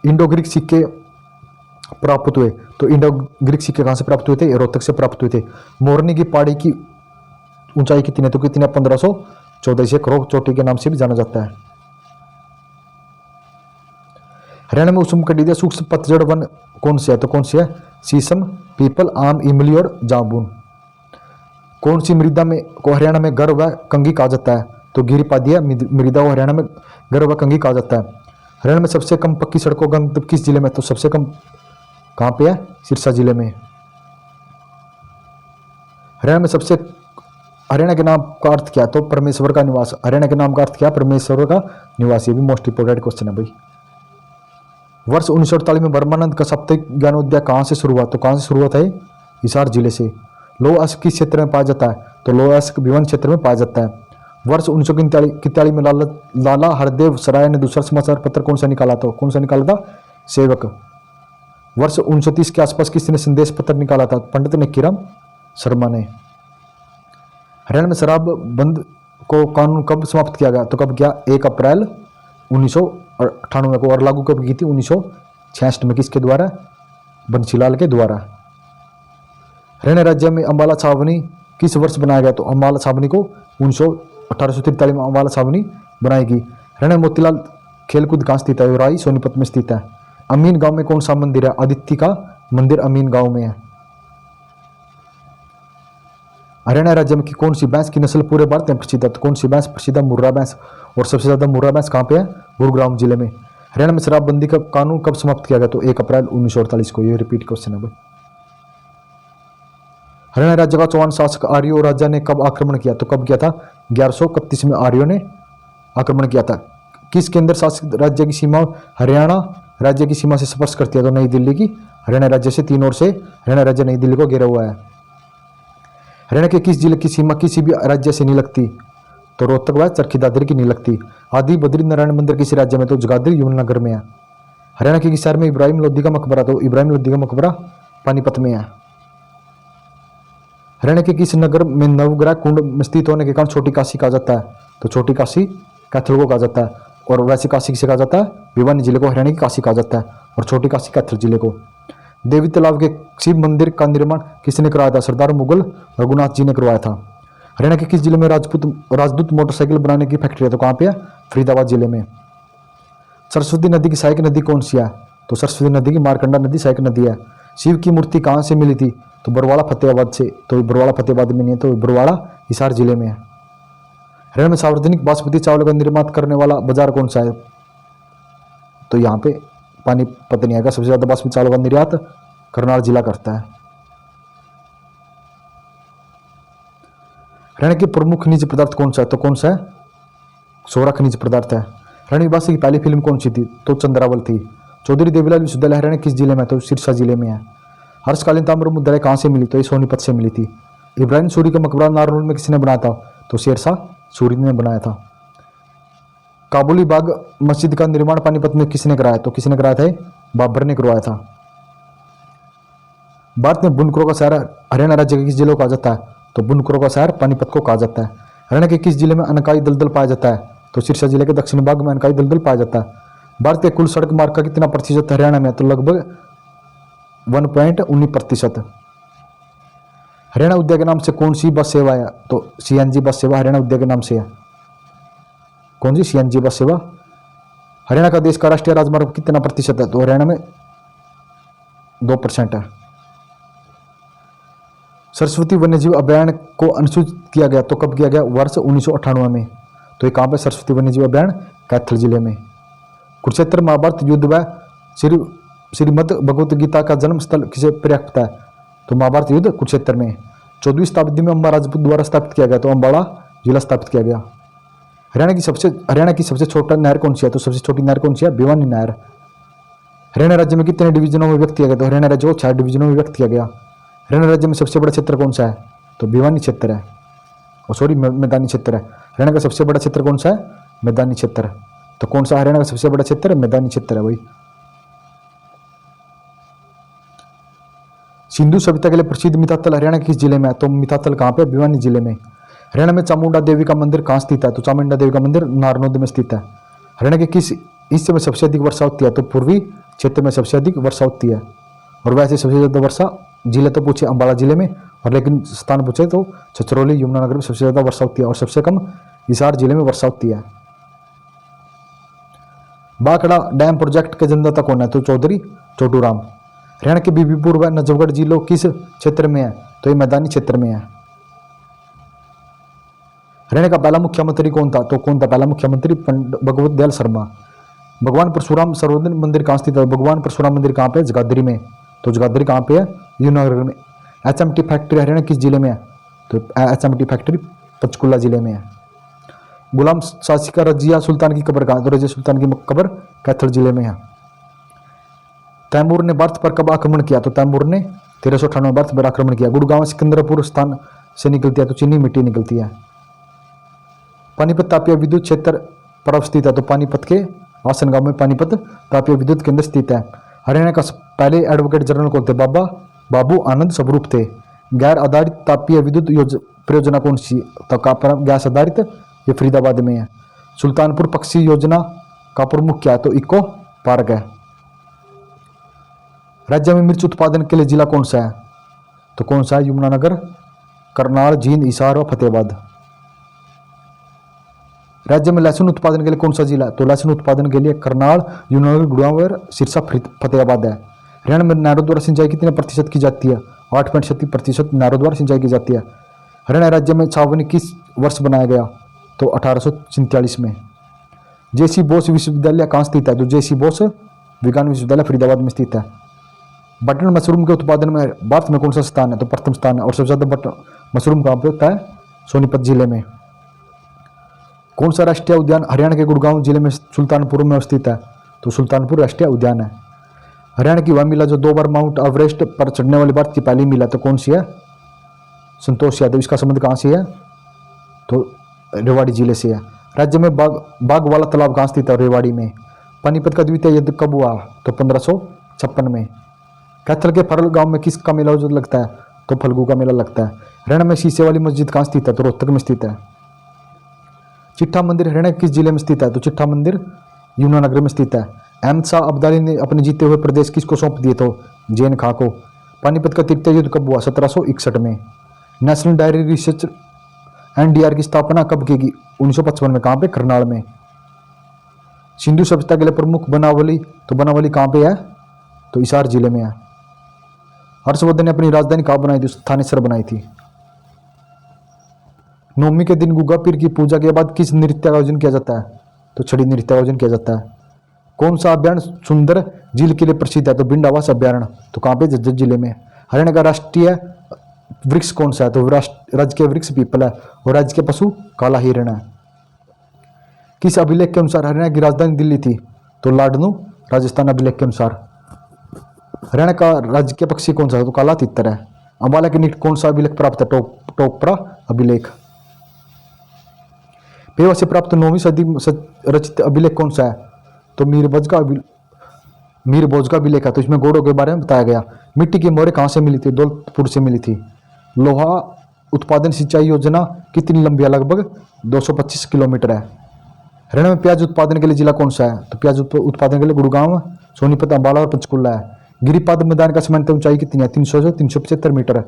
इंडो ग्रीक सिक्के प्राप्त हुए। तो इंडो ग्रीक सिक्के कहाँ से प्राप्त हुए थे? रोहतक से प्राप्त हुए थे। मोरनी की पहाड़ी की ऊंचाई कितनी है? तो कितनी? 1514। इसे क्रोक चोटी के नाम से भी जाना जाता है। हरियाणा में उष्णकटिबंधीय सूक्ष्म पतझड़ वन कौन से है? तो कौन से है? शीशम, पीपल, आम, इमली और जामुन। कौन सी मृदा में को हरियाणा में गर व कंगी कहा जाता है? तो गिरिपादीय मृदा को हरियाणा में गर व कंगी कहा जाता है। हरियाणा में सबसे कम पक्की सड़कों का गंतव्य किस जिले में? तो सबसे कम कहाँ पे है? सिरसा जिले में। हरियाणा के नाम का अर्थ क्या है? तो परमेश्वर का निवास। हरियाणा के नाम का अर्थ क्या है? परमेश्वर का निवास। ये भी मोस्ट इंपोर्टेंट क्वेश्चन है भाई। वर्ष 1948 में ब्रह्मानंद का साप्ताहिक ज्ञानोदय कहाँ से शुरू हुआ? तो कहाँ से शुरू हुआ था? हिसार जिले से। लौह अयस्क किस क्षेत्र में पाया जाता है? तो लौह अयस्क भिवन क्षेत्र में पाया जाता है। वर्ष 1941 में लाला हरदेव सराय ने दूसरा समाचार पत्र कौन सा निकाला था? कौन सा निकाला था? सेवक। वर्ष 1930 के आसपास किसने संदेश पत्र निकाला था? पंडित नकीराम शर्मा ने। हरियाणा में शराब बंद को कानून कब समाप्त किया गया? तो कब किया? 1 अप्रैल 1998 को। और लागू कब की थी? 1966 में। किसके द्वारा? बंसीलाल के द्वारा। हरियाणा राज्य में अम्बाला छावनी किस वर्ष बनाया गया? तो अम्बाला छावनी को 1843 में अम्बाला छावनी बनाएगी। हरियाणा में मोतीलाल खेलकूद कहाँ स्थित है? राई सोनीपत में स्थित है। अमीन गांव में कौन सा मंदिर है? आदित्य का मंदिर अमीन गांव में है। हरियाणा राज्य में कौन सी भैंस की नस्ल पूरे भारत में प्रसिद्ध है? तो कौन सी भैंस प्रसिद्ध है? मुर्रा भैंस। और सबसे ज्यादा मुर्रा भैंस कहाँ पे है? गुरुग्राम जिले में। हरियाणा में शराबबंदी का कानून कब समाप्त किया गया? तो 1 अप्रैल 1948 को। ये रिपीट क्वेश्चन है भाई। हरियाणा राज्य का चौहान शासक आर्यो राजा ने कब आक्रमण किया? तो कब किया था? 1131 में आर्यो ने आक्रमण किया था। किस केंद्र शासित राज्य की सीमा हरियाणा राज्य की सीमा से स्पर्श करती है? तो नई दिल्ली की। हरियाणा राज्य से तीन ओर से हरियाणा राज्य नई दिल्ली को घेरा हुआ है। हरियाणा के किस जिले की सीमा किसी भी राज्य से नहीं लगती? तो रोहतक व चरखी दादरी की नहीं लगती। आदि बद्री नारायण मंदिर किस राज्य में? तो जगाधरी यमुनानगर में है। हरियाणा के किस शहर में इब्राहिम लोदी का मकबरा? तो इब्राहिम लोदी का मकबरा पानीपत में है। हरियाणा के किस नगर में नवग्रह कुंड में स्थित होने के कारण छोटी काशी कहा जाता है? तो छोटी काशी कैथल को कहा जाता है। और वैसे काशी किसे कहा जाता है? भिवानी जिले को हरियाणा की काशी कहा जाता है और छोटी काशी कैथल जिले को। देवी तालाब के शिव मंदिर का निर्माण किसने करवाया था? सरदार मुगल रघुनाथ जी ने करवाया था। हरियाणा के किस जिले में राजदूत मोटरसाइकिल बनाने की फैक्ट्री है? तो कहाँ पे है? फरीदाबाद जिले में। सरस्वती नदी की सहायक नदी कौन सी है? तो सरस्वती नदी की मारकंडा नदी सहायक नदी है। शिव की मूर्ति कहाँ से मिली थी? तो बरवाड़ा फतेहाबाद से। तो बरवाड़ा फतेहाबाद में नहीं है, तो बरवाड़ा हिसार जिले में है। हरियाणा में सार्वजनिक बासमती चावल का निर्माण करने वाला बाजार कौन सा है? तो यहाँ पे पानीपत नहीं आएगा। सबसे ज्यादा बासमती चावल का निर्यात करनाल जिला करता है। हरियाणा के प्रमुख खनिज पदार्थ कौन सा है? तो कौन सा है? सोरा खनिज पदार्थ है। हरियाणा वासी की पहली फिल्म कौन सी थी? तो चंद्रावल थी। चौधरी देवीलाल विश्वविद्यालय हरियाणा किस जिले में? तो सिरसा जिले में है। हर्षकालीन ताम्र मुद्रा कहाँ से मिली? तो ये सोनीपत से मिली थी। इब्राहिम सूरी का मकबरा नारनौल में किसने बनाया था? तो शेरशाह सूरी ने बनाया था। काबुली बाग मस्जिद का निर्माण पानीपत में किसने कराया? तो किसने कराया था? बाबर ने करवाया था। भारत में बुनकरों का शहर हरियाणा राज्य के किस जिले को कहा जाता है? तो बुनकरों का शहर पानीपत को कहा जाता है। हरियाणा के किस जिले में अनकाई दलदल पाया जाता है? तो सिरसा जिले के दक्षिण भाग में अनकाई दलदल पाया जाता है। भारत के कुल सड़क मार्ग का कितना प्रतिशत हरियाणा में? तो लगभग 1.19%। हरियाणा उद्योग के नाम से कौन सी बस सेवा है? तो सीएनजी बस सेवा हरियाणा उद्योग के नाम से है। कौन सी? सीएनजी बस सेवा। हरियाणा का देश का राष्ट्रीय राजमार्ग कितना प्रतिशत है? तो हरियाणा में 2% है। सरस्वती वन्यजीव अभ्यारण्य को अनुसूचित किया गया तो कब किया गया? वर्ष 1998 में। तो ये कहाँ पे? सरस्वती वन्यजीव अभ्यारण्य कैथल जिले में। कुरुक्षेत्र महाभारत युद्ध व श्रीमद् भगवत गीता का जन्म स्थल किसे पर्याप्त है? तो महाभारत युद्ध कुरुक्षेत्र में। 14वीं शताब्दी में अम्बा राजपूत द्वारा स्थापित किया गया तो अम्बाड़ा जिला स्थापित किया गया। हरियाणा की सबसे छोटा नहर कौन सी है? तो सबसे छोटी नहर कौन सी है? भिवानी नहर। हरियाणा राज्य में कितने डिवीजनों में व्यक्त किया गया? तो हरियाणा राज्य को 6 डिवीजनों में व्यक्त किया गया। हरियाणा राज्य में सबसे बड़ा क्षेत्र कौन सा है? तो भिवानी क्षेत्र है। और सॉरी, मैदानी क्षेत्र है। हरियाणा का सबसे बड़ा क्षेत्र कौन सा है? मैदानी क्षेत्र। तो कौन सा हरियाणा का सबसे बड़ा क्षेत्र? मैदानी क्षेत्र है भाई। सिंधु सभ्यता के लिए प्रसिद्ध मिताथल हरियाणा किस जिले में है? तो मिताथल कहाँ पे? भिवानी जिले में। हरियाणा में चामुंडा देवी का मंदिर कहाँ स्थित है? तो चामुंडा देवी का मंदिर नारनौद में स्थित है। हरियाणा के किस हिस्से में सबसे अधिक वर्षा होती है? तो पूर्वी क्षेत्र में सबसे अधिक वर्षा होती है। और वैसे सबसे ज़्यादा वर्षा जिले तो पूछे अम्बाला जिले में, और लेकिन स्थान पूछे तो छछरौली यमुनानगर में सबसे ज़्यादा वर्षा होती है और सबसे कम हिसार जिले में वर्षा होती है। बाकड़ा डैम प्रोजेक्ट के जन्मदाता कौन है? तो चौधरी छोटूराम। हरियाणा के बीबीपुर व नजफगढ़ जिलों किस क्षेत्र में है? तो ये मैदानी क्षेत्र में है। हरियाणा का पहला मुख्यमंत्री कौन था? तो कौन था पहला मुख्यमंत्री? पंडित भगवत दयाल शर्मा। भगवान परशुराम सर्वोदय मंदिर कहाँ स्थित है? भगवान परशुराम मंदिर कहाँ पे है? जगाधरी में। तो जगाधरी कहाँ पे है? यमुनानगर में। एचएमटी फैक्ट्री हरियाणा किस जिले में है? तो एचएमटी फैक्ट्री पंचकुला जिले में है। गुलाम शासिका रजिया सुल्तान की कब्र कहाँ? तो रजिया सुल्तान की कब्र कैथल जिले में है। तैमूर ने भारत पर कब आक्रमण किया? तो तैमूर ने 1398 में भारत पर आक्रमण किया। गुड़गांव सिकंदरपुर स्थान से निकलती है तो चीनी मिट्टी निकलती है। पानीपत तापीय विद्युत क्षेत्र पर अवस्थित है तो पानीपत के आसन गांव में पानीपत तापीय विद्युत केंद्र स्थित है। हरियाणा का पहले एडवोकेट जनरल कौन थे? बाबू आनंद स्वरूप थे। गैर आधारित तापीय विद्युत परियोजना कौन सी? तो गैस आधारित ये फरीदाबाद में है। सुल्तानपुर पक्षी योजना का प्रमुख क्या है? तो इको पार्क है। राज्य में मिर्च उत्पादन के लिए जिला कौन सा है? तो कौन सा है? यमुनानगर, करनाल, जींद, हिसार और फतेहाबाद। राज्य में लहसुन उत्पादन के लिए कौन सा जिला है? तो लहसुन उत्पादन के लिए करनाल, यमुनानगर, गुड़गांव और सिरसा फतेहाबाद है। हरियाणा में नहरों द्वारा सिंचाई कितने प्रतिशत की जाती है? 8.36% नहरों द्वारा सिंचाई की जाती है। हरियाणा राज्य में छावनी किस वर्ष बनाया गया? तो 1847 में। जेसी बोस विश्वविद्यालय कहाँ स्थित है? तो जेसी बोस विज्ञान विश्वविद्यालय फरीदाबाद में स्थित है। बटन मशरूम के उत्पादन में भारत में कौन सा स्थान है? तो प्रथम स्थान है। और सबसे ज़्यादा बटन मशरूम कहाँ पे होता है? सोनीपत जिले में। कौन सा राष्ट्रीय उद्यान हरियाणा के गुड़गांव जिले में सुल्तानपुर में स्थित है? तो सुल्तानपुर राष्ट्रीय उद्यान है। हरियाणा की वह महिला जो 2 बार माउंट एवरेस्ट पर चढ़ने वाली भारत की पहली महिला तो कौन सी है? संतोष यादव। इसका संबंध कहाँ से है? तो रेवाड़ी जिले से है। राज्य में बाग वाला तालाब कहाँ स्थित है? रेवाड़ी में। पानीपत का द्वितीय युद्ध कब हुआ? तो 1556 में। कैथल के फरल गांव में किसका मेला जो लगता है? तो फल्गु का मेला लगता है। हरियाणा में शीशे वाली मस्जिद कहाँ स्थित है? तो रोहतक में स्थित है। चिट्ठा मंदिर हरियाणा किस जिले में स्थित है? तो चिट्ठा मंदिर यमुनानगर में स्थित है। अहमद शाह अब्दाली ने अपने जीते हुए प्रदेश किसको सौंप दिए? तो जैन खां को। पानीपत का तृतीय युद्ध कब हुआ? 1761 में। नेशनल डायरी रिसर्च NDR की स्थापना कब की गई? 1955 में। कहाँ पे? करनाल में। सिंधु सभ्यता के लिए प्रमुख बनावली, तो बनावली कहाँ पे है? तो हिसार जिले में है। हर्षवर्धन ने अपनी राजधानी कहाँ बनाई थी? थानेसर बनाई थी। नवमी के दिन गुग्गा पीर की पूजा के बाद किस नृत्य का आयोजन किया जाता है? तो छड़ी नृत्य का आयोजन किया जाता है। कौन सा अभ्यारण्य सुंदर झील के लिए प्रसिद्ध है? तो भिंड आवास अभ्यारण्य। तो कहाँ पे? झज्जर जिले में। हरियाणा का राष्ट्रीय वृक्ष कौन सा है? तो राज्य के वृक्ष पीपल है। और राज्य के पशु काला हिरण है। किस अभिलेख के अनुसार हरियाणा की राजधानी दिल्ली थी? तो लाडनू राजस्थान अभिलेख के अनुसार। हरियाणा का राज्य के पक्षी कौन सा है? तो काला तितर है। अंबाला के निकट कौन सा अभिलेख प्राप्त है? टोकरा अभिलेख। पेवा से प्राप्त 9वीं सदी रचित अभिलेख कौन सा है? तो मीरभोज का अभिलेख है। तो इसमें घोड़ों के बारे में बताया गया। मिट्टी की मोहरें कहाँ से मिली थी? दौलतपुर से मिली थी। लोहा उत्पादन सिंचाई योजना कितनी लंबी है? लगभग 225 किलोमीटर है। हरियाणा में प्याज उत्पादन के लिए जिला कौन सा है? तो प्याज उत्पादन के लिए गुड़गांव, सोनीपत, अंबाला और पंचकुला है। गिरिपाद मैदान का सामान्य ऊंचाई कितनी है? 300 से 375 मीटर है।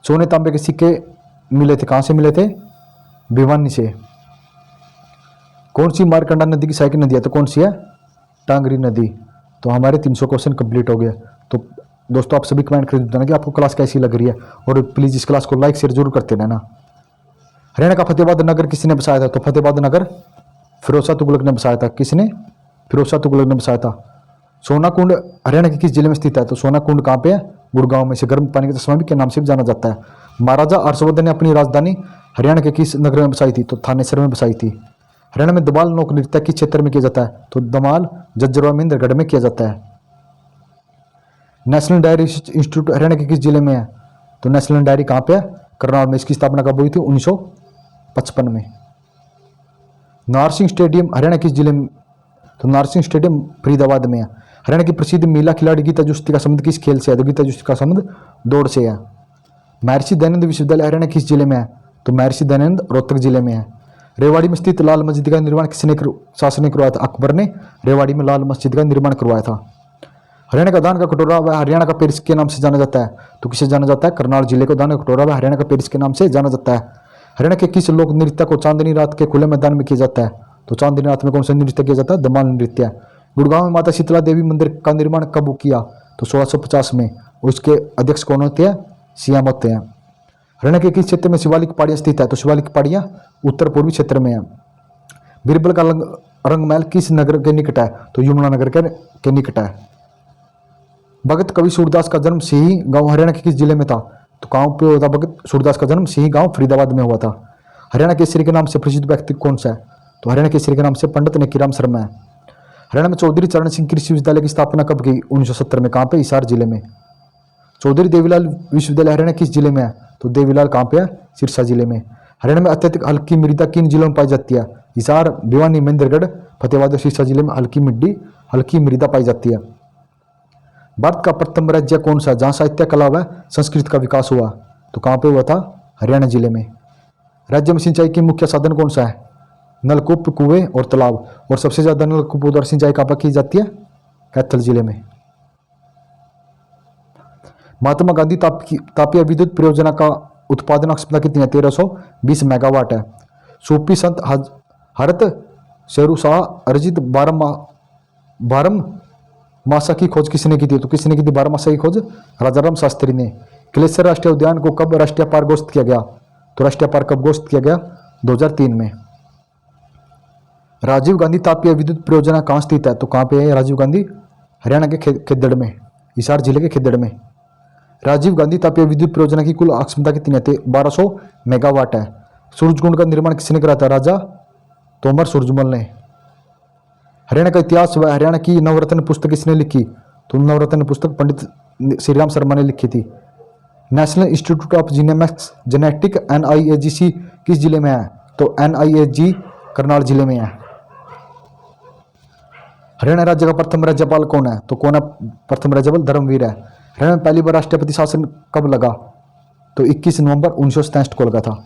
सोने तांबे के सिक्के मिले थे, कहाँ से मिले थे? भिवानी से। कौन सी मारकंडा नदी की सहायक नदी है? तो कौन सी है? टांगरी नदी। तो हमारे 300 क्वेश्चन कंप्लीट हो गए। तो दोस्तों आप सभी कमेंट कर देना कि आपको क्लास कैसी लग रही है, और प्लीज़ इस क्लास को लाइक शेयर जरूर करते रहना। हरियाणा का फतेहाबाद नगर किसने बसाया था? तो फतेहाबाद नगर फिरोज शाह तुगलक ने बसाया था। किसने? फिरोज शाह तुगलक ने बसाया था। सोना कुंड हरियाणा के किस जिले में स्थित है? तो सोना कुंड कहाँ पे है? गुड़गांव में। से गर्म पानी का चश्मा भी के नाम से भी जाना जाता है। महाराजा हर्षवर्धन ने अपनी राजधानी हरियाणा के किस नगर में बसाई थी? तो थानेसर में बसाई थी। हरियाणा में दमाल लोक नृत्य किस क्षेत्र में किया जाता है? तो दमाल झज्जर व महेंद्रगढ़ में किया जाता है। National diary research institute Haryana के किस जिले में है? तो नेशनल डायरी कहाँ पे है? करनाल में। इसकी स्थापना कब हुई थी? 1955 में। नारसिंह स्टेडियम हरियाणा किस जिले में? तो नारसिंह स्टेडियम फरीदाबाद में है। हरियाणा की प्रसिद्ध महिला खिलाड़ी गीता जोशी का संबंध किस खेल से है? तो गीता जोशी का संबंध दौड़ से है। महर्षि दयानंद विश्वविद्यालय हरियाणा किस जिले में है? तो महर्षि दयानंद रोहतक जिले में है। रेवाड़ी में स्थित लाल मस्जिद का निर्माण किसने शासन ने करवाया था? अकबर ने रेवाड़ी में लाल मस्जिद का निर्माण करवाया था। हरियाणा का दान का कटोरा व हरियाणा का पेरिस के नाम से जाना जाता है। तो किसे जाना जाता है? करनाल जिले को दान का कटोरा व हरियाणा का पेरिस के नाम से जाना जाता है। हरियाणा के किस लोक नृत्य को चांदनी रात के खुले मैदान में किया जाता है? तो चांदनी रात में कौन सा नृत्य किया जाता है? दमाल नृत्य। गुड़गांव में माता शीतला देवी मंदिर का निर्माण कब किया? तो 1650 में। उसके अध्यक्ष कौन होते हैं? सीएम होते हैं। हरियाणा के किस क्षेत्र में शिवालिक पहाड़ियाँ स्थित है? तो शिवालिक पहाड़ियाँ उत्तर पूर्वी क्षेत्र में है। बीरबल का रंगमहल किस नगर के निकट है? तो यमुनानगर के निकट है। भगत कवि सूरदास का जन्म सिही गांव हरियाणा के किस जिले में था? तो गांव पे हुआ था भगत सूरदास का जन्म सिही गांव फरीदाबाद में हुआ था। हरियाणा केसरी के नाम से प्रसिद्ध व्यक्ति कौन सा है? तो हरियाणा केसरी के नाम से पंडित नकीराम शर्मा है। हरियाणा में चौधरी चरण सिंह कृषि विश्वविद्यालय की स्थापना कब की? 1970 में। कहाँ पे? हिसार जिले में। चौधरी देवीलाल विश्वविद्यालय हरियाणा किस जिले में है? तो देवीलाल कहाँ पे है? सिरसा जिले में। हरियाणा में अत्यधिक हल्की मृदा किन जिलों में पाई जाती है? हिसार, भिवानी, महेंद्रगढ़, फतेहाबाद और सिरसा जिले में हल्की मृदा पाई जाती है। भारत का प्रथम राज्य कौन सा जहाँ साहित्य, कला व संस्कृत का विकास हुआ? तो कहाँ पे हुआ था? हरियाणा जिले में। राज्य में सिंचाई के मुख्य साधन कौन सा है? नलकूप, कुएं और तालाब। और सबसे ज्यादा नलकूपों द्वारा सिंचाई कहाँ पर की जाती है? कैथल जिले में। महात्मा गांधी तापीय विद्युत परियोजना का उत्पादन क्षमता कितनी है? 1320 मेगावाट है। सूफी संत हरत शेरू शाह अर्जित बारहमासा की खोज किसने की थी? तो किसने की थी बारहमासा की खोज? राजाराम शास्त्री ने। क्लेसर राष्ट्रीय उद्यान को कब राष्ट्रीय पार्क घोषित किया गया? तो राष्ट्रीय पार्क कब घोषित किया गया? 2003 में। राजीव गांधी तापीय विद्युत परियोजना कहाँ स्थित है? तो कहाँ पे है राजीव गांधी? हरियाणा के खेदड़ में, हिसार जिले के खेदड़ में। राजीव गांधी तापीय विद्युत परियोजना की कुल क्षमता कितनी है? 1200 मेगावाट है। सूरजकुंड का निर्माण किसने करा था? राजा तोमर सूरजमल ने। हरियाणा का इतिहास व हरियाणा की नवरत्न पुस्तक किसने लिखी? तो नवरत्न पुस्तक पंडित श्रीराम शर्मा ने लिखी थी। National institute of genomics genetic NIAGC किस जिले में है? तो NIAG करनाल जिले में है। हरियाणा राज्य का प्रथम राज्यपाल कौन है? तो कौन है प्रथम राज्यपाल? धर्मवीर है। हरियाणा में पहली बार राष्ट्रपति शासन कब लगा? तो 21 नवंबर 1967 को लगा था।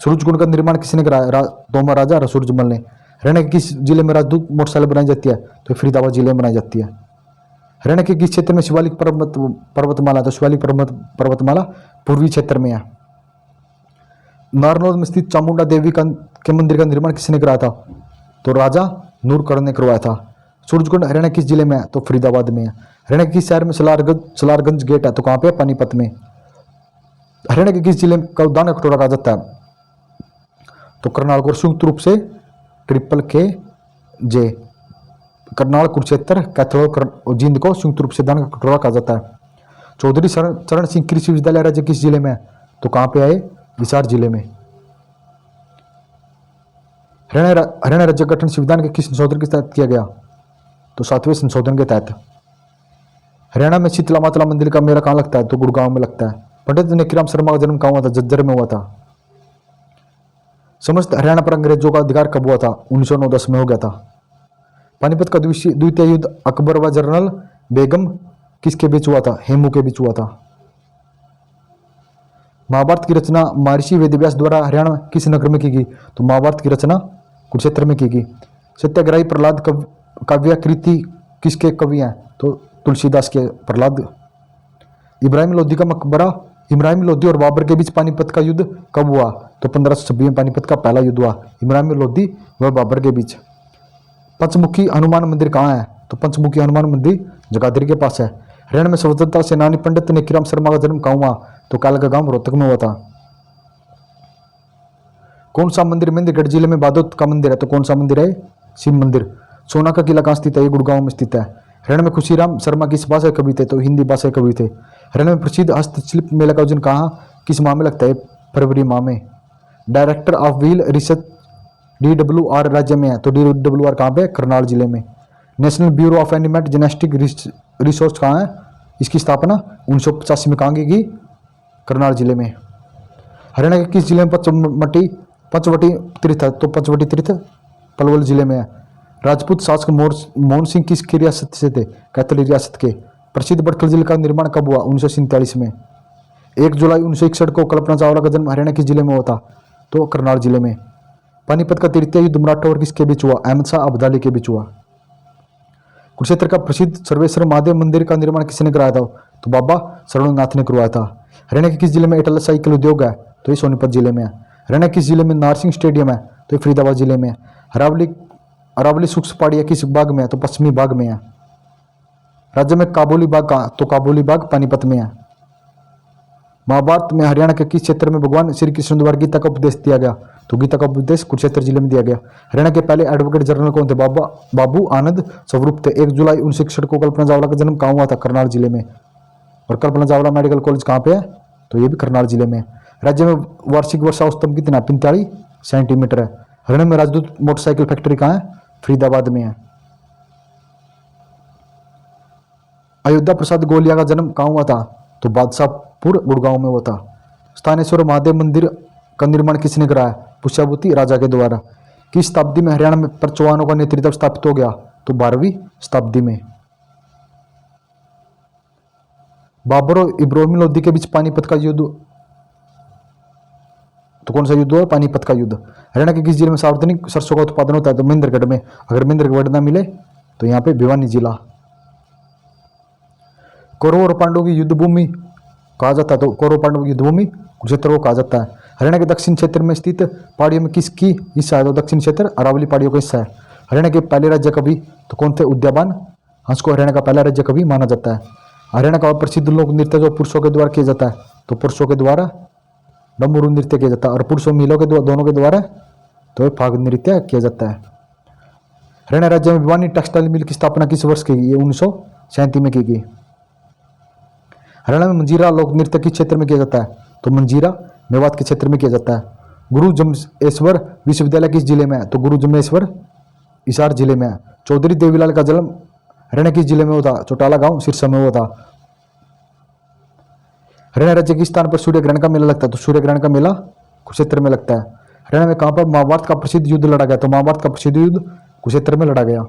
सूरजकुंड का निर्माण किसने कराया? तोमर राजा सूरजमल ने। हरियाणा के किस जिले में राजदूत मोटरसाइकिल बनाई जाती है? तो फरीदाबाद जिले में बनाई जाती है। हरियाणा के किस क्षेत्र में शिवालिक पर्वतमाला? तो शिवालिक पर्वतमाला पूर्वी क्षेत्र में है। नारनौल में स्थित चामुंडा देवी के मंदिर का निर्माण किसने कराया था? तो राजा नूरकर्ण ने करवाया था। सूरजकुंड हरियाणा किस जिले में है? तो फरीदाबाद में है। हरियाणा के किस शहर में सलारगंज गेट है? तो कहाँ पे? पानीपत में। हरियाणा के किस जिले का दान कटोरा कहा जाता है? तो करनाल को संयुक्त रूप से KKJ। करनाल, कुरुक्षेत्र, कैथल, जींद को संयुक्त रूप से दान कटोरा कहा जाता है। चौधरी चरण सिंह कृषि विश्वविद्यालय राज्य किस जिले में है? तो कहाँ पे आए? हिसार जिले में। हरियाणा राज्य गठन संविधान के किस संशोधन के तहत किया गया? तो 7वें संशोधन के तहत। हरियाणा में शीतला मातला मंदिर का मेला कहाँ लगता है? तो गुड़गांव में लगता है। पंडित नेकीराम शर्मा का जन्म कहाँ हुआ था? झज्जर में हुआ था। समस्त हरियाणा पर अंग्रेजों का अधिकार कब हुआ था? 1909-10 में हो गया था। पानीपत का द्वितीय युद्ध अकबर व जनरल बेगम किसके बीच हुआ था? हेमू के बीच हुआ था। महाभारत की रचना महर्षि वेदव्यास द्वारा हरियाणा किस नगर में की गई? तो महाभारत की रचना कुरुक्षेत्र में की गई। सत्याग्रही प्रहलाद काव्य कृति किसके कवि हैं? तो तुलसीदास के प्रहलाद। इब्राहिम लोधी का मकबरा, इब्राहिम लोधी और बाबर के बीच पानीपत का युद्ध कब हुआ? तो 1526 में पानीपत का पहला युद्ध हुआ इब्राहिम लोधी व बाबर के बीच। पंचमुखी हनुमान मंदिर कहाँ है? तो पंचमुखी हनुमान मंदिर जगाधरी के पास है। हरियाणा में स्वतंत्रता सेनानी पंडित नेकीराम शर्मा का जन्म कहाँ हुआ? तो कालका गांव रोहतक में हुआ था। कौन सा मंदिर मेंढरगढ़ जिले में बादोत का मंदिर है? तो कौन सा मंदिर है? शिव मंदिर। सोना का किला कहाँ स्थित है? ये गुड़गांव में स्थित है। हरियाणा में खुशीराम शर्मा किस भाषा के कवि थे? तो हिंदी भाषा के कवि थे। हरियाणा में प्रसिद्ध हस्तशिल्प मेला का आयोजन कहाँ किस माह में लगता है? फरवरी माह में। Director of wheel research DWR राज्य में है। तो DWR कहाँ पे? करनाल जिले में। National bureau of animate genetic resource कहाँ है? इसकी स्थापना 1985 में कहाँ की गई? करनाल जिले में। हरियाणा के किस जिले में पंचवटी तीर्थ है? तो पंचवटी तीर्थ पलवल जिले में है। राजपूत शासक मोहन सिंह किसकी रियासत से थे? कैथल रियासत के। प्रसिद्ध बड़खल जिले का निर्माण कब हुआ? 1947 में। 1 जुलाई 1961 को कल्पना चावला का जन्म हरियाणा किस जिले में हुआ था? तो करनाल जिले में। पानीपत का तृतीय युद्ध मराठा और किसके बीच हुआ? अहमद शाह अब्दाली के बीच हुआ। कुरुक्षेत्र का प्रसिद्ध सर्वेश्वर महादेव मंदिर का निर्माण किसने कराया था? तो बाबा सरवणनाथ ने करवाया था। हरियाणा के किस जिले में अटल साइकिल उद्योग है? तो ये सोनीपत जिले में है। हरियाणा किस जिले में नारसिंह स्टेडियम है? तो ये फरीदाबाद जिले में है। अरावली सूक्ष्म पहाड़ी किस बाग में है? तो पश्चिमी बाग में है। राज्य में काबुली बाग कहाँ? तो काबुली बाग पानीपत में है। महाभारत में हरियाणा के किस क्षेत्र में भगवान श्री कृष्ण द्वारा गीता का उपदेश दिया गया? तो गीता का उपदेश कुरुक्षेत्र जिले में दिया गया। हरियाणा के पहले एडवोकेट जनरल कौन थे? बाबू आनंद स्वरूप थे। 1 जुलाई 1961 को कल्पना चावला का जन्म कहाँ हुआ था? करनाल जिले में। और कल्पना चावला मेडिकल कॉलेज कहाँ पे है? तो ये भी करनाल जिले में है। राज्य में वार्षिक वर्षा औसतन कितना? 45 सेंटीमीटर है। हरियाणा में राजदूत मोटरसाइकिल फैक्ट्री कहाँ है? फरीदाबाद में है। अयोध्या प्रसाद गोलिया का जन्म कहाँ हुआ था? तो बादशाहपुर गुड़गांव में हुआ था। स्थानेश्वर महादेव मंदिर का निर्माण किसने कराया? पुष्याभूति राजा के द्वारा। किस शताब्दी में हरियाणा में पर चौहानों का नेतृत्व स्थापित हो गया? तो 12वीं शताब्दी में। बाबर और इब्राहिम लोधी के बीच पानीपत का युद्ध, तो कौन सा युद्ध हुआ? पानीपत का युद्ध। हरियाणा के किस जिले में सार्वजनिक सरसों का उत्पादन होता है? तो मेंढरगढ़ में। अगर मेंढरगढ़ ना मिले तो यहाँ पे भिवानी जिला। कौरव और पांडवों की युद्ध भूमि कहा जाता है? तो कौरव पांडवों की युद्ध भूमि कुरुक्षेत्र को कहा जाता है। हरियाणा के दक्षिण क्षेत्र में स्थित पहाड़ियों में किसकी हिस्सा है? तो दक्षिण क्षेत्र अरावली पहाड़ियों का हिस्सा है। हरियाणा के पहले राज्य कवि तो कौन थे? उदयभान हंस को हरियाणा का पहला राज्य कवि माना जाता है। हरियाणा का प्रसिद्ध लोक नृत्य जो पुरुषों के द्वारा किया जाता है, तो पुरुषों के द्वारा डमरू नृत्य किया जाता है, और पुरुषों महिलाओं के दोनों के द्वारा तो फाग नृत्य किया जाता है। हरियाणा राज्य में भिवानी टेक्सटाइल मिल की स्थापना किस वर्ष की गई? 1937 में की गई। हरियाणा में मंजीरा लोक नृत्य किस क्षेत्र में किया जाता है? तो मंजीरा मेवात के क्षेत्र में किया जाता है। गुरु जम्भेश्वर विश्वविद्यालय किस जिले में है? तो गुरु जम्भेश्वर हिसार जिले में है। चौधरी देवीलाल का जन्म हरियाणा किस जिले में हुआ था? चौटाला गांव सिरसा में हुआ था। हरियाणा राज्य किस स्थान पर सूर्य ग्रहण का मेला लगता है? तो सूर्य ग्रहण का मेला कुरुक्षेत्र में लगता है। हरियाणा में कहां पर महाभारत का प्रसिद्ध युद्ध लड़ा गया? तो महाभारत का प्रसिद्ध युद्ध कुरुक्षेत्र में लड़ा गया।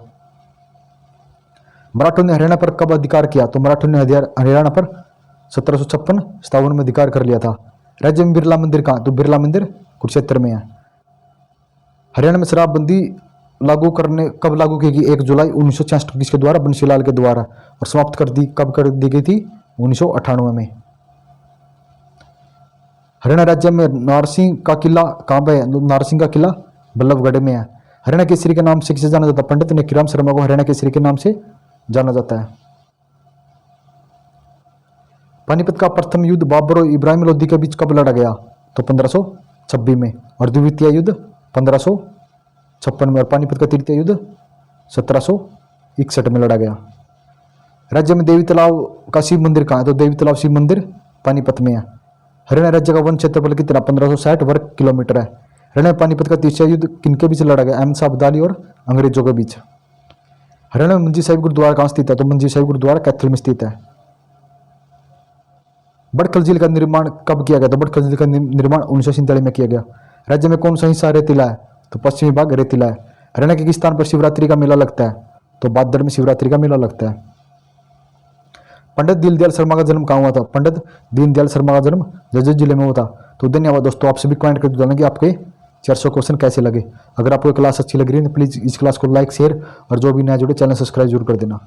मराठों ने हरियाणा पर कब अधिकार किया? तो मराठों ने हरियाणा पर 1756-57 में अधिकार कर लिया था। राज्य में बिरला मंदिर कहाँ? तो बिरला मंदिर कुरुक्षेत्र में है। हरियाणा में शराबबंदी कब लागू की गई? 1 जुलाई 1966 किसके द्वारा? बंसीलाल के द्वारा। और समाप्त कब कर दी गई थी? 1998 में। हरियाणा राज्य में नारसिंह का किला कहाँ पे है? नारसिंह का किला बल्लभगढ़ में है। हरियाणा केसरी के नाम से किसे जाना जाता है? पंडित नकीराम शर्मा को हरियाणा केसरी के नाम से जाना जाता है। पानीपत का प्रथम युद्ध बाबर और इब्राहिम लोदी के बीच कब लड़ा गया? तो 1526 में। और द्वितीय युद्ध 1556 में। और पानीपत का तृतीय युद्ध 1761 में लड़ा गया। राज्य में देवी तालाब का शिव मंदिर कहाँ है? तो देवी तालाब शिव मंदिर पानीपत में है। हरियाणा राज्य का वन क्षेत्रफल कितना? 1560 वर्ग किलोमीटर है। हरियाणा में पानीपत का तीसरा युद्ध किनके बीच लड़ा गया? अहमद शाह अब्दाली और अंग्रेजों के बीच। हरियाणा में मंजी साहिब गुरुद्वारा कहाँ स्थित है? तो मंजी साहिब गुरुद्वारा कैथल में स्थित है। बड़खल झील का निर्माण कब किया गया? तो बड़खल झील का निर्माण 1947 में किया गया। राज्य में कौन सा हिस्सा रेतीला है? तो पश्चिमी भाग रेतीला है। हरियाणा के किस स्थान पर शिवरात्रि का मेला लगता है? तो बादर में शिवरात्रि का मेला लगता है। पंडित दीनदयाल शर्मा का जन्म कहाँ हुआ था? पंडित दीनदयाल शर्मा का जन्म जज्जर जिले में हुआ था। तो धन्यवाद दोस्तों, आप सभी कमेंट करके बताना कि आपके 400 क्वेश्चन कैसे लगे। अगर आपको क्लास अच्छी लग रही है तो प्लीज़ इस क्लास को लाइक शेयर और जो भी नया जुड़े चैनल सब्सक्राइब जरूर कर देना।